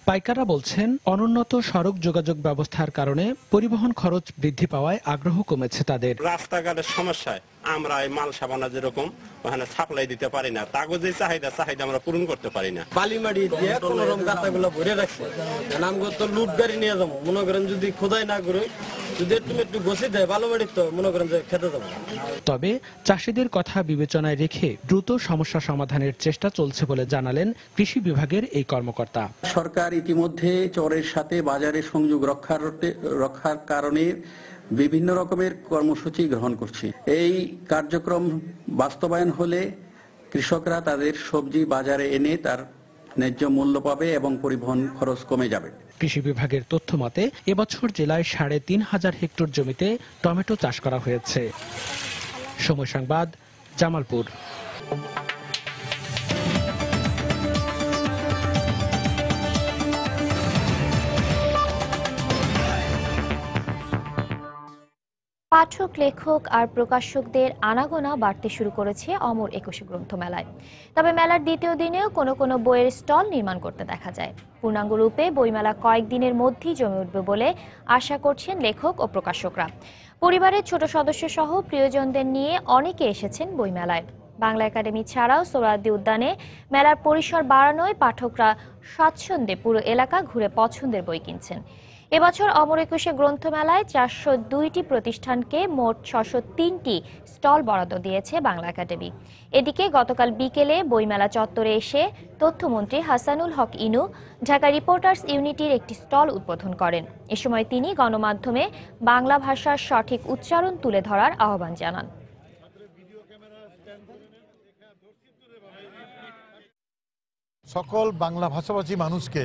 পাইকাররা বলছেন অনুন্নত সড়ক যোগাযোগ ব্যবস্থার কারণে পরিবহন খরচ বৃদ্ধি পাওয়ায় আগ্রহ কমেছে তাদের। রাস্তাঘাটের সমস্যায় আমরা এই মাল সাবানা যেরকম ওখানে সাপ্লাই দিতে পারি না, কাগজের চাহিদা আমরা পূরণ করতে পারি না। বালিমাটি দিয়ে কোন রকম গাছাগুলো ভরে রাখছে, আমগো তো লুট গাড়ি নিয়ে যাবো, মনে করেন যদি খোদাই না করে যদি একটু গছি দেয় ভালো বাড়ি, তো মনে করেন যে খেতে যাবো। তবে চাষিদের কথা বিবেচনায় রেখে দ্রুত সমস্যা সমাধানের চেষ্টা চলছে বলে জানালেন কৃষি বিভাগের এই কর্মকর্তা। সরকার ইতিমধ্যে চরের সাথে বাজারের সংযোগ রক্ষার কারণে বিভিন্ন রকমের কর্মসূচি গ্রহণ করছে। এই কার্যক্রম বাস্তবায়ন হলে কৃষকরা তাদের সবজি বাজারে এনে তার ন্যায্য মূল্য পাবে এবং পরিবহন খরচ কমে যাবে। কৃষি বিভাগের তথ্য মতে এবছর জেলায় ৩৫০০ হেক্টর জমিতে টমেটো চাষ করা হয়েছে। সময় সংবাদ, জামালপুর। পাঠক, লেখক আর প্রকাশকদের আনাগোনা বাড়তে শুরু করেছে অমর একুশে গ্রন্থমেলায়। তবে মেলার দ্বিতীয় দিনেও কোনো কোনো বইয়ের স্টল নির্মাণ করতে দেখা যায়। পূর্ণাঙ্গ রূপে বইমেলা কয়েকদিনের মধ্যেই জমে উঠবে বলে আশা করছেন লেখক ও প্রকাশকরা। পরিবারের ছোট সদস্য সহ প্রিয়জনদের নিয়ে অনেকে এসেছেন বইমেলায়। বাংলা একাডেমি ছাড়াও সোহরাওয়ার্দী উদ্যানে মেলার পরিসর বাড়ানোয় পাঠকরা স্বাচ্ছন্দ্যে পুরো এলাকা ঘুরে পছন্দের বই কিনছেন। এবছর অমর একুশে গ্রন্থমেলায় ৪০২টি প্রতিষ্ঠানকে মোট ৬০৩টি স্টল বরাদ্দ দিয়েছে বাংলা একাডেমি। এদিকে গতকাল বিকেলে বইমেলা চত্বরে এসে তথ্যমন্ত্রী হাসানুল হক ইনু ঢাকা রিপোর্টার্স ইউনিটির একটি স্টল উদ্বোধন করেন। এ সময় তিনি গণমাধ্যমে বাংলা ভাষার সঠিক উচ্চারণ তুলে ধরার আহ্বান জানান। সকল বাংলা ভাষাভাষী মানুষকে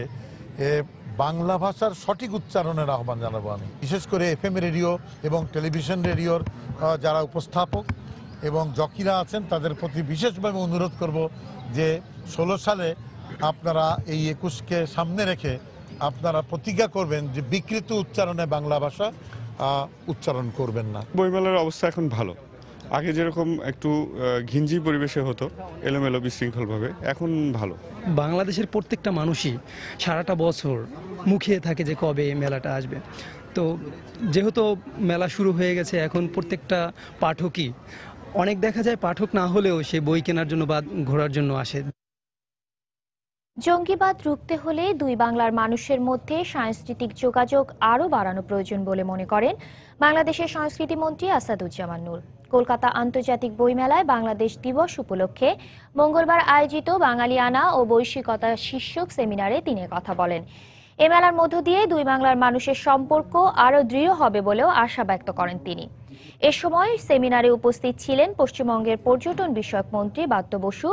বাংলা ভাষার সঠিক উচ্চারণের আহ্বান জানাবো আমি। বিশেষ করে এফএম রেডিও এবং টেলিভিশন রেডিওর যারা উপস্থাপক এবং জকিরা আছেন তাদের প্রতি বিশেষভাবে অনুরোধ করব যে 16 সালে আপনারা এই 21কে সামনে রেখে আপনারা প্রতিজ্ঞা করবেন যে বিকৃত উচ্চারণে বাংলা ভাষা উচ্চারণ করবেন না। বইমেলার অবস্থা এখন ভালো, আগে যেরকম একটু ঘিঞ্জি পরিবেশে হতো এলোমেলো বিশৃঙ্খলভাবে, এখন ভালো। বাংলাদেশের প্রত্যেকটা মানুষই সারাটা বছর মুখিয়ে থাকে যে কবে এই মেলাটা আসবে। তো যেহেতু মেলা শুরু হয়ে গেছে, এখন প্রত্যেকটা পাঠকই, অনেক দেখা যায় পাঠক না হলেও সে বই কেনার জন্য বা ঘোরার জন্য আসে। জঙ্গিবাদ রুখতে হলে দুই বাংলার মানুষের মধ্যে সাংস্কৃতিক যোগাযোগ আরও বাড়ানো প্রয়োজন বলে মনে করেন বাংলাদেশের সংস্কৃতি মন্ত্রী আসাদুজ্জামান নূর। কলকাতা আন্তর্জাতিক বইমেলায় বাংলাদেশ দিবস উপলক্ষে মঙ্গলবার আয়োজিত বাঙালিয়ানা ও বৈশ্বিকতা শীর্ষক সেমিনারে তিনি কথা বলেন। এ মেলার মধ্য দিয়ে দুই বাংলার মানুষের সম্পর্ক আরও দৃঢ় হবে বলেও আশা ব্যক্ত করেন তিনি। এ সময় সেমিনারে উপস্থিত ছিলেন পশ্চিমবঙ্গের পর্যটন বিষয়ক মন্ত্রী বাদ্য বসু,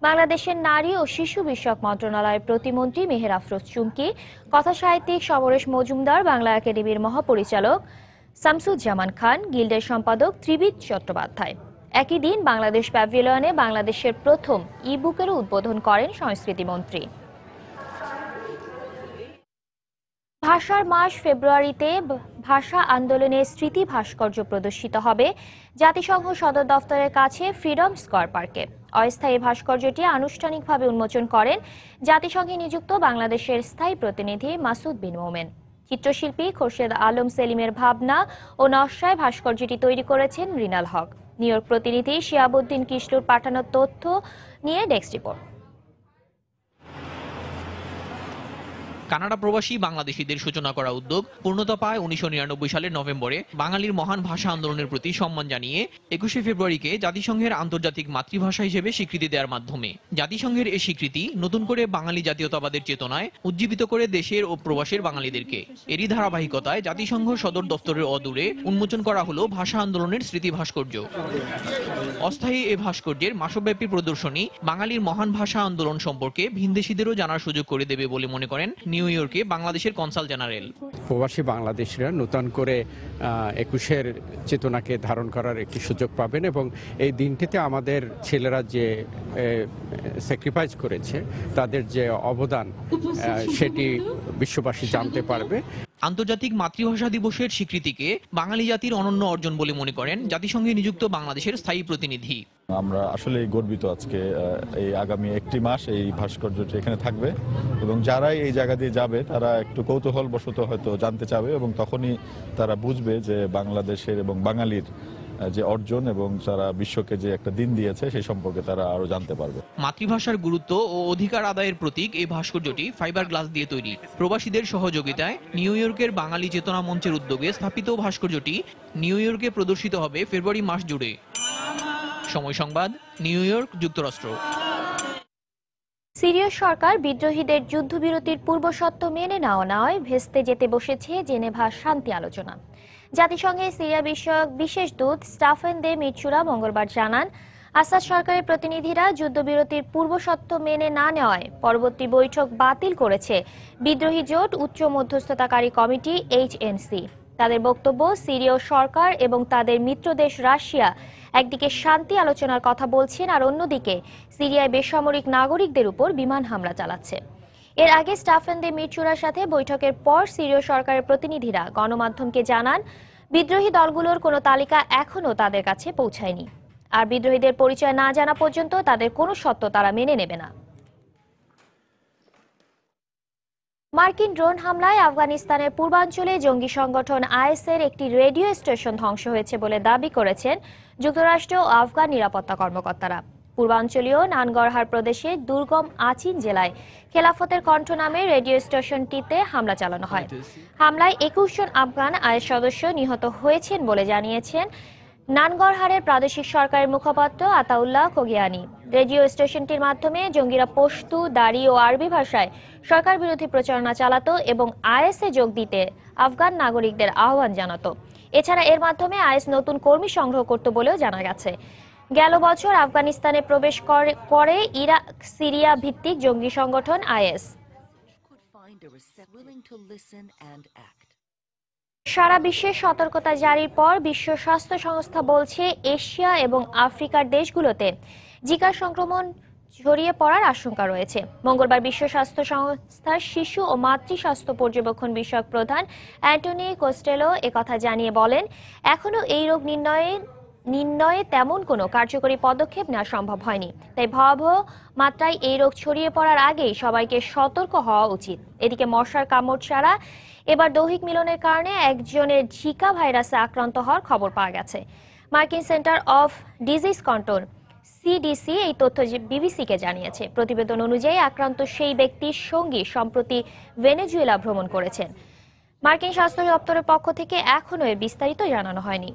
বাংলাদেশের নারী ও শিশু বিষয়ক মন্ত্রণালয়ের প্রতিমন্ত্রী মেহের আফরোজ চুমকি, কথাসাহিত্যিক সমরেশ মজুমদার, বাংলা একাডেমির মহাপরিচালক শামসুজ্জামান খান, গিল্ডের সম্পাদক ত্রিবিদ চট্টোপাধ্যায়। একই দিন বাংলাদেশ প্যাভিলিয়নে বাংলাদেশের প্রথম ই-বুকেরও উদ্বোধন করেন সংস্কৃতিমন্ত্রী। ভাষার মাস ফেব্রুয়ারিতে ভাষা আন্দোলনের স্মৃতি ভাস্কর্য প্রদর্শিত হবে জাতিসংঘ সদর দফতরের কাছে ফ্রিডম স্কয়ার পার্কে। অস্থায়ী ভাস্কর্যটি আনুষ্ঠানিকভাবে উন্মোচন করেন জাতিসংঘে নিযুক্ত বাংলাদেশের স্থায়ী প্রতিনিধি মাসুদ বিন মোমেন। চিত্রশিল্পী খোরশেদ আলম সেলিমের ভাবনা ও নকশায় ভাস্কর্যটি তৈরি করেছেন রিনাল হক। নিউ ইয়র্ক প্রতিনিধি শিয়াবুদ্দিন কিশলুর পাঠানো তথ্য নিয়ে ডেস্ক রিপোর্ট। কানাডা প্রবাসী বাংলাদেশিদের সূচনা করা উদ্যোগ পূর্ণতা পায় 1999 সালের নভেম্বরে বাঙালির মহান ভাষা আন্দোলনের প্রতি সম্মান জানিয়ে 21শে ফেব্রুয়ারিকে জাতিসংঘের আন্তর্জাতিক মাতৃভাষা হিসেবে স্বীকৃতি দেওয়ার মাধ্যমে। জাতিসংঘের এই স্বীকৃতি নতুন করে বাঙালি জাতীয়তাবাদের চেতনায় উজ্জীবিত করে দেশের ও প্রবাসের বাঙালিদেরকে। এরই ধারাবাহিকতায় জাতিসংঘ সদর দফতরের অদূরে উন্মোচন করা হলো ভাষা আন্দোলনের স্মৃতি ভাস্কর্য। অস্থায়ী এই ভাস্কর্যের মাসব্যাপী প্রদর্শনী বাঙালির মহান ভাষা আন্দোলন সম্পর্কে ভিনদেশিদেরও জানার সুযোগ করে দেবে বলে মনে করেন নিউ ইয়র্কে বাংলাদেশের কনসাল জেনারেল। প্রবাসী বাংলাদেশিরা নতুন করে 21-এর চেতনাকে ধারণ করার একটি সুযোগ পাবেন এবং এই দিনটিতে আমাদের ছেলেরা যে স্যাক্রিফাইস করেছে, তাদের যে অবদান, সেটি বিশ্ববাসী জানতে পারবে। আন্তর্জাতিক মাতৃভাষা দিবসের স্বীকৃতিকে বাঙালি জাতির অনন্য অর্জন বলে মনে করেন জাতিসংঘে নিযুক্ত বাংলাদেশের স্থায়ী প্রতিনিধি। আমরা আসলে গর্বিত আজকে এই আগামী একটি মাস এই ভাস্কর্যটি এখানে থাকবে এবং যারাই এই জায়গা দিয়ে যাবে তারা একটু কৌতূহল বশত হয়তো জানতে চাবে এবং তখনই তারা বুঝবে যে বাংলাদেশের এবং বাঙালির যে অর্জন এবং যারা বিশ্বকে যে একটা দিন দিয়েছে সেই সম্পর্কে তারা আরো জানতে পারবে। মাতৃভাষার গুরুত্ব ও অধিকার আদায়ের প্রতীক এই ভাস্কর্যটি ফাইবার গ্লাস দিয়ে তৈরি। প্রবাসীদের সহযোগিতায় নিউ ইয়র্কের বাঙালি চেতনা মঞ্চের উদ্যোগে স্থাপিত ভাস্কর্যটি নিউ ইয়র্কে প্রদর্শিত হবে ফেব্রুয়ারি মাস জুড়ে। সময় সংবাদ, নিউ ইয়র্ক, যুক্তরাষ্ট্র। সিরীয় সরকার বিদ্রোহীদের যুদ্ধবিরতির পূর্বশর্ত মেনে নেওয়ায় ভেস্তে যেতে বসেছে জেনেভা শান্তি আলোচনা। জাতিসংঘের সিরিয়া বিষয়ক বিশেষ দূত স্টাফেন দে মিটসুরা মঙ্গলবার জানান, আসাদ সরকারের প্রতিনিধিরা যুদ্ধবিরতির পূর্বশর্ত মেনে না নেওয়ায় পরবর্তী বৈঠক বাতিল করেছে বিদ্রোহী জোট উচ্চ মধ্যস্থতাকারী কমিটি HNC। তাদের বক্তব্য, সিরীয় সরকার এবং তাদের মিত্রদেশ রাশিয়া একদিকে শান্তি আলোচনার কথা বলছেন আর অন্যদিকে সিরিয়ায় বেসামরিক নাগরিকদের উপর বিমান হামলা চালাচ্ছে। এর আগে স্টাফেন দে মিটসুরার সাথে বৈঠকের পর সিরীয় সরকারের প্রতিনিধিরা গণমাধ্যমকে জানান, বিদ্রোহী দলগুলোর কোনো তালিকা এখনও তাদের কাছে পৌঁছায়নি, আর বিদ্রোহীদের পরিচয় না জানা পর্যন্ত তাদের কোনো শর্ত তারা মেনে নেবে না। মার্কিন ড্রোন হামলায় আফগানিস্তানের পূর্বাঞ্চলে জঙ্গি সংগঠন IS-এর একটি রেডিও স্টেশন ধ্বংস হয়েছে বলে দাবি করেছেন যুক্তরাষ্ট্র ও আফগান নিরাপত্তা কর্মকর্তারা। পূর্বাঞ্চলীয় নানগরহার প্রদেশে দুর্গম আচিন জেলায় খেলাফতের কণ্ঠ নামে রেডিও স্টেশনটিতে হামলা চালানো হয়। হামলায় 21 জন আফগান IS সদস্য নিহত হয়েছেন বলে জানিয়েছেন নানগরহারের প্রাদেশিক সরকারের মুখপাত্র আতাউল্লাহ কোগিয়ানি। রেডিও স্টেশনটির মাধ্যমে জঙ্গিরা পশতু, দারি ও আরবি ভাষায় সরকার বিরোধী প্রচারণা চালাতো এবং IS-এ যোগ দিতে আফগান নাগরিকদের আহ্বান জানাতো। এছাড়া এর মাধ্যমে IS নতুন কর্মী সংগ্রহ করত বলেও জানা গেছে। গেল বছর আফগানিস্তানে প্রবেশ করে ইরাক সিরিয়া ভিত্তিক জঙ্গি সংগঠন IS। সারা বিশ্বে সতর্কতা জারির পর বিশ্ব স্বাস্থ্য সংস্থা বলছে, এশিয়া এবং আফ্রিকার দেশগুলোতে জিকা সংক্রমণ ছড়িয়ে পড়ার আশঙ্কা রয়েছে। মঙ্গলবার বিশ্ব স্বাস্থ্য সংস্থার শিশু ও মাতৃ স্বাস্থ্য পর্যবেক্ষণ বিষয়ক প্রধান অ্যান্টনি কোস্টেলো একথা জানিয়ে বলেন, এখনো এই রোগ নির্ণয়ে তেমন কোনো কার্যকরী পদক্ষেপ নেওয়া সম্ভব হয়নি। তাই ভয়াবহ মাত্রায় এই রোগ ছড়িয়ে পড়ার আগেই সবাইকে সতর্ক হওয়া উচিত। এদিকে মশার কামড় ছাড়া এবার দৈহিক মিলনের কারণে একজনের জিকা ভাইরাসে আক্রান্ত হওয়ার খবর পাওয়া গেছে। মার্কিন centre of disease control CDC এই তথ্য বিবিসিকে জানিয়েছে। প্রতিবেদন অনুযায়ী আক্রান্ত সেই ব্যক্তির সঙ্গী সম্প্রতি ভেনেজুয়েলা ভ্রমণ করেছেন। মার্কিন স্বাস্থ্য দপ্তরের পক্ষ থেকে এখনও এর বিস্তারিত জানানো হয়নি।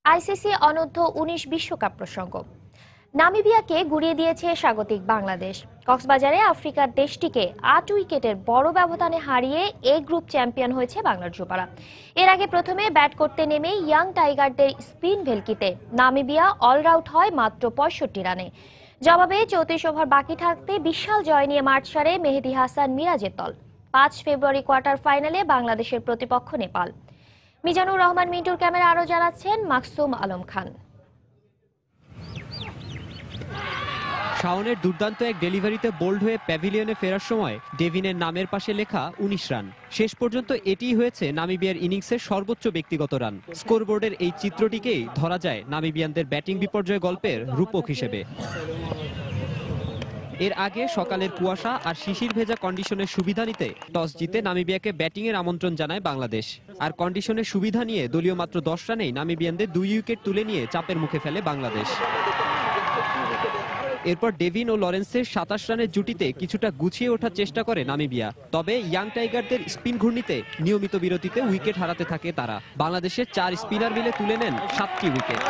ICC অনূর্ধ্ব 19 বিশ্বকাপ প্রসঙ্গ। নামিবিয়াকে গুড়িয়ে দিয়েছে স্বাগতিক বাংলাদেশ। কক্সবাজারে আফ্রিকার দেশটিকে 8 উইকেটের বড় ব্যবধানে হারিয়ে এ গ্রুপ চ্যাম্পিয়ন হয়েছে বাংলার যুবারা। এর আগে প্রথমে ব্যাট করতে নেমে ইয়াং টাইগারদের স্পিন ভেলকিতে নামিবিয়া অলআউট হয় মাত্র 65 রানে। জবাবে 34 ওভার বাকি থাকতে বিশাল জয় নিয়ে মাঠ ছাড়ে মেহেদী হাসান মিরাজের দল। 5 ফেব্রুয়ারি কোয়ার্টার ফাইনালে বাংলাদেশের প্রতিপক্ষ নেপাল। মিজানুর রহমান মিন্টুর ক্যামেরা আরো জানাচ্ছেন মাকসুম আলম খান। শাওনের দুর্দান্ত এক ডেলিভারিতে বোল্ড হয়ে প্যাভিলিয়নে ফেরার সময় ডেভিনের নামের পাশে লেখা 19 রান। শেষ পর্যন্ত এটিই হয়েছে নামিবিয়ার ইনিংসের সর্বোচ্চ ব্যক্তিগত রান। স্কোরবোর্ডের এই চিত্রটিকেই ধরা যায় নামিবিয়ানদের ব্যাটিং বিপর্যয় গল্পের রূপক হিসেবে। এর আগে সকালের কুয়াশা আর শিশির ভেজা কন্ডিশনের সুবিধা নিতে টস জিতে নামিবিয়াকে ব্যাটিংয়ের আমন্ত্রণ জানায় বাংলাদেশ। আর কন্ডিশনের সুবিধা নিয়ে দলীয় মাত্র 10 রানেই নামিবিয়ানদের 2 উইকেট তুলে নিয়ে চাপের মুখে ফেলে বাংলাদেশ। এরপর ডেভিন ও লরেন্সের 27 রানের জুটিতে কিছুটা গুছিয়ে ওঠার চেষ্টা করে নামিবিয়া। তবে ইয়াং টাইগারদের স্পিন ঘূর্ণিতে নিয়মিত বিরতিতে উইকেট হারাতে থাকে তারা। বাংলাদেশের 4 স্পিনার মিলে তুলে নেন 7টি উইকেট।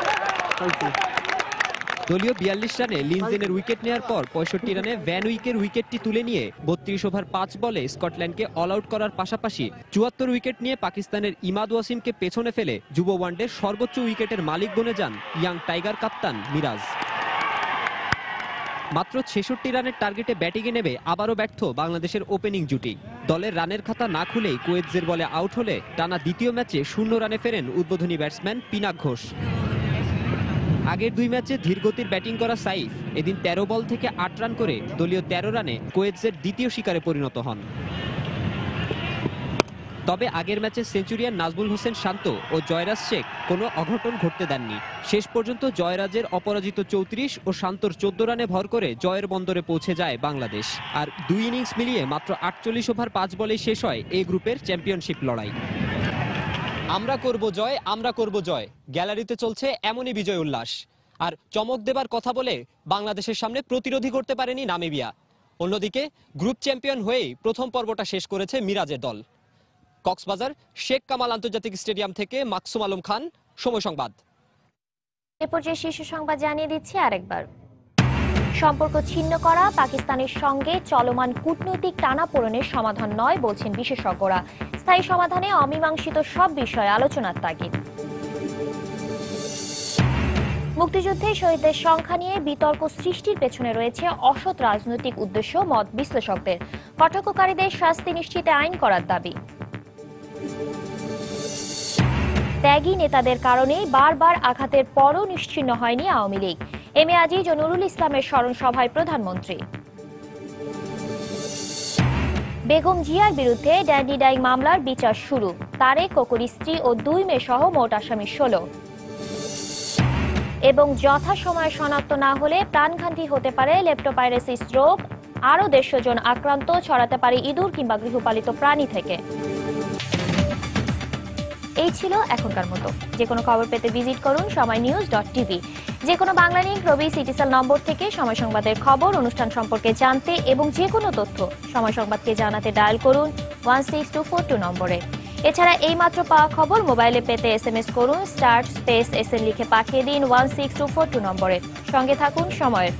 দলীয় 42 রানে লিনজেনের উইকেট নেওয়ার পর 65 রানে ভ্যান উইকের উইকেটটি তুলে নিয়ে 32 ওভার 5 বলে স্কটল্যান্ডকে অল আউট করার পাশাপাশি 74 উইকেট নিয়ে পাকিস্তানের ইমাদ ওয়াসিমকে পেছনে ফেলে যুব ওয়ানডের সর্বোচ্চ উইকেটের মালিক বনে যান ইয়াং টাইগার কাপ্তান মিরাজ। মাত্র 66 রানের টার্গেটে ব্যাটিংয়ে নেবে আবারও ব্যর্থ বাংলাদেশের ওপেনিং জুটি। দলের রানের খাতা না খুলেই কোয়েৎজের বলে আউট হলে টানা দ্বিতীয় ম্যাচে 0 রানে ফেরেন উদ্বোধনী ব্যাটসম্যান পিনাক ঘোষ। আগের 2 ম্যাচে ধীরগতির ব্যাটিং করা সাইফ এদিন 13 বল থেকে 8 রান করে দলীয় 13 রানে কোয়েৎজের দ্বিতীয় শিকারে পরিণত হন। তবে আগের ম্যাচে সেঞ্চুরিয়ান নাজমুল হোসেন শান্ত ও জয়রাজ শেখ কোনো অঘটন ঘটতে দেননি। শেষ পর্যন্ত জয়রাজের অপরাজিত 34 ও শান্তর 14 রানে ভর করে জয়ের বন্দরে পৌঁছে যায় বাংলাদেশ। আর 2 ইনিংস মিলিয়ে মাত্র 48 ওভার 5 বলেই শেষ হয় এই গ্রুপের চ্যাম্পিয়নশিপ লড়াই। আমরা করব জয়, আমরা করব জয়, গ্যালারিতে চলছে এমনই বিজয় উল্লাস। আর চমক দেবার কথা বলে বাংলাদেশের সামনে প্রতিরোধী করতে পারেনি নামিবিয়া। অন্যদিকে গ্রুপ চ্যাম্পিয়ন হয়েই প্রথম পর্বটা শেষ করেছে মিরাজের দল। কক্সবাজার শেখ কামাল আন্তর্জাতিক স্টেডিয়াম থেকে মাকসুম আলম খান, সময় সংবাদ। এ পর্যায়ে শীর্ষ সংবাদ জানিয়ে দিচ্ছি আরেকবার। সম্পর্ক ছিন্ন করা পাকিস্তানের সঙ্গে চলমান কূটনৈতিক টানাপোড়েনের সমাধান নয় বলছেন বিশেষজ্ঞরা। স্থায়ী সমাধানে অমীমাংসিত সব বিষয়ে আলোচনার তাগিদ। মুক্তিযুদ্ধে শহীদদের সংখ্যা নিয়ে বিতর্ক সৃষ্টির পেছনে রয়েছে অসৎ রাজনৈতিক উদ্দেশ্য মত বিশ্লেষকদের। কটাক্ষকারীদের শাস্তি নিশ্চিতে আইন করার দাবি। ত্যাগী নেতাদের কারণে বারবার আঘাতের পরও নিশ্চিহ্ন হয়নি আওয়ামী লীগ। এম এ আজিজ ও নুরুল ইসলামের স্মরণ সভায় প্রধানমন্ত্রী। বেগম জিয়ার বিরুদ্ধে ড্যান্ডি ডাইং মামলার বিচার শুরু। তারেক কোকোর স্ত্রী ও 2 মেয়ে সহ মোট আসামি 16। এবং যথাসময়ে শনাক্ত না হলে প্রাণঘাতী হতে পারে লেপ্টোপাইরেসিস রোগ। আরও 150 জন আক্রান্ত, ছড়াতে পারে ইঁদুর কিংবা গৃহপালিত প্রাণী থেকে। এই ছিল এখনকার মতো। যে কোনো খবর পেতে ভিজিট করুন সময়নিউজ.tv। যে কোনো বাংলা লিংক রবি সিটিসেল নম্বর থেকে সময় সংবাদের খবর, অনুষ্ঠান সম্পর্কে জানতে এবং যে কোনো তথ্য সময় সংবাদকে জানাতে ডায়াল করুন 16242 নম্বরে। এছাড়া এই মাত্র পাওয়া খবর মোবাইলে পেতে SMS করুন *SN লিখে পাঠিয়ে দিন 16242 নম্বরে। সঙ্গে থাকুন সময়ের।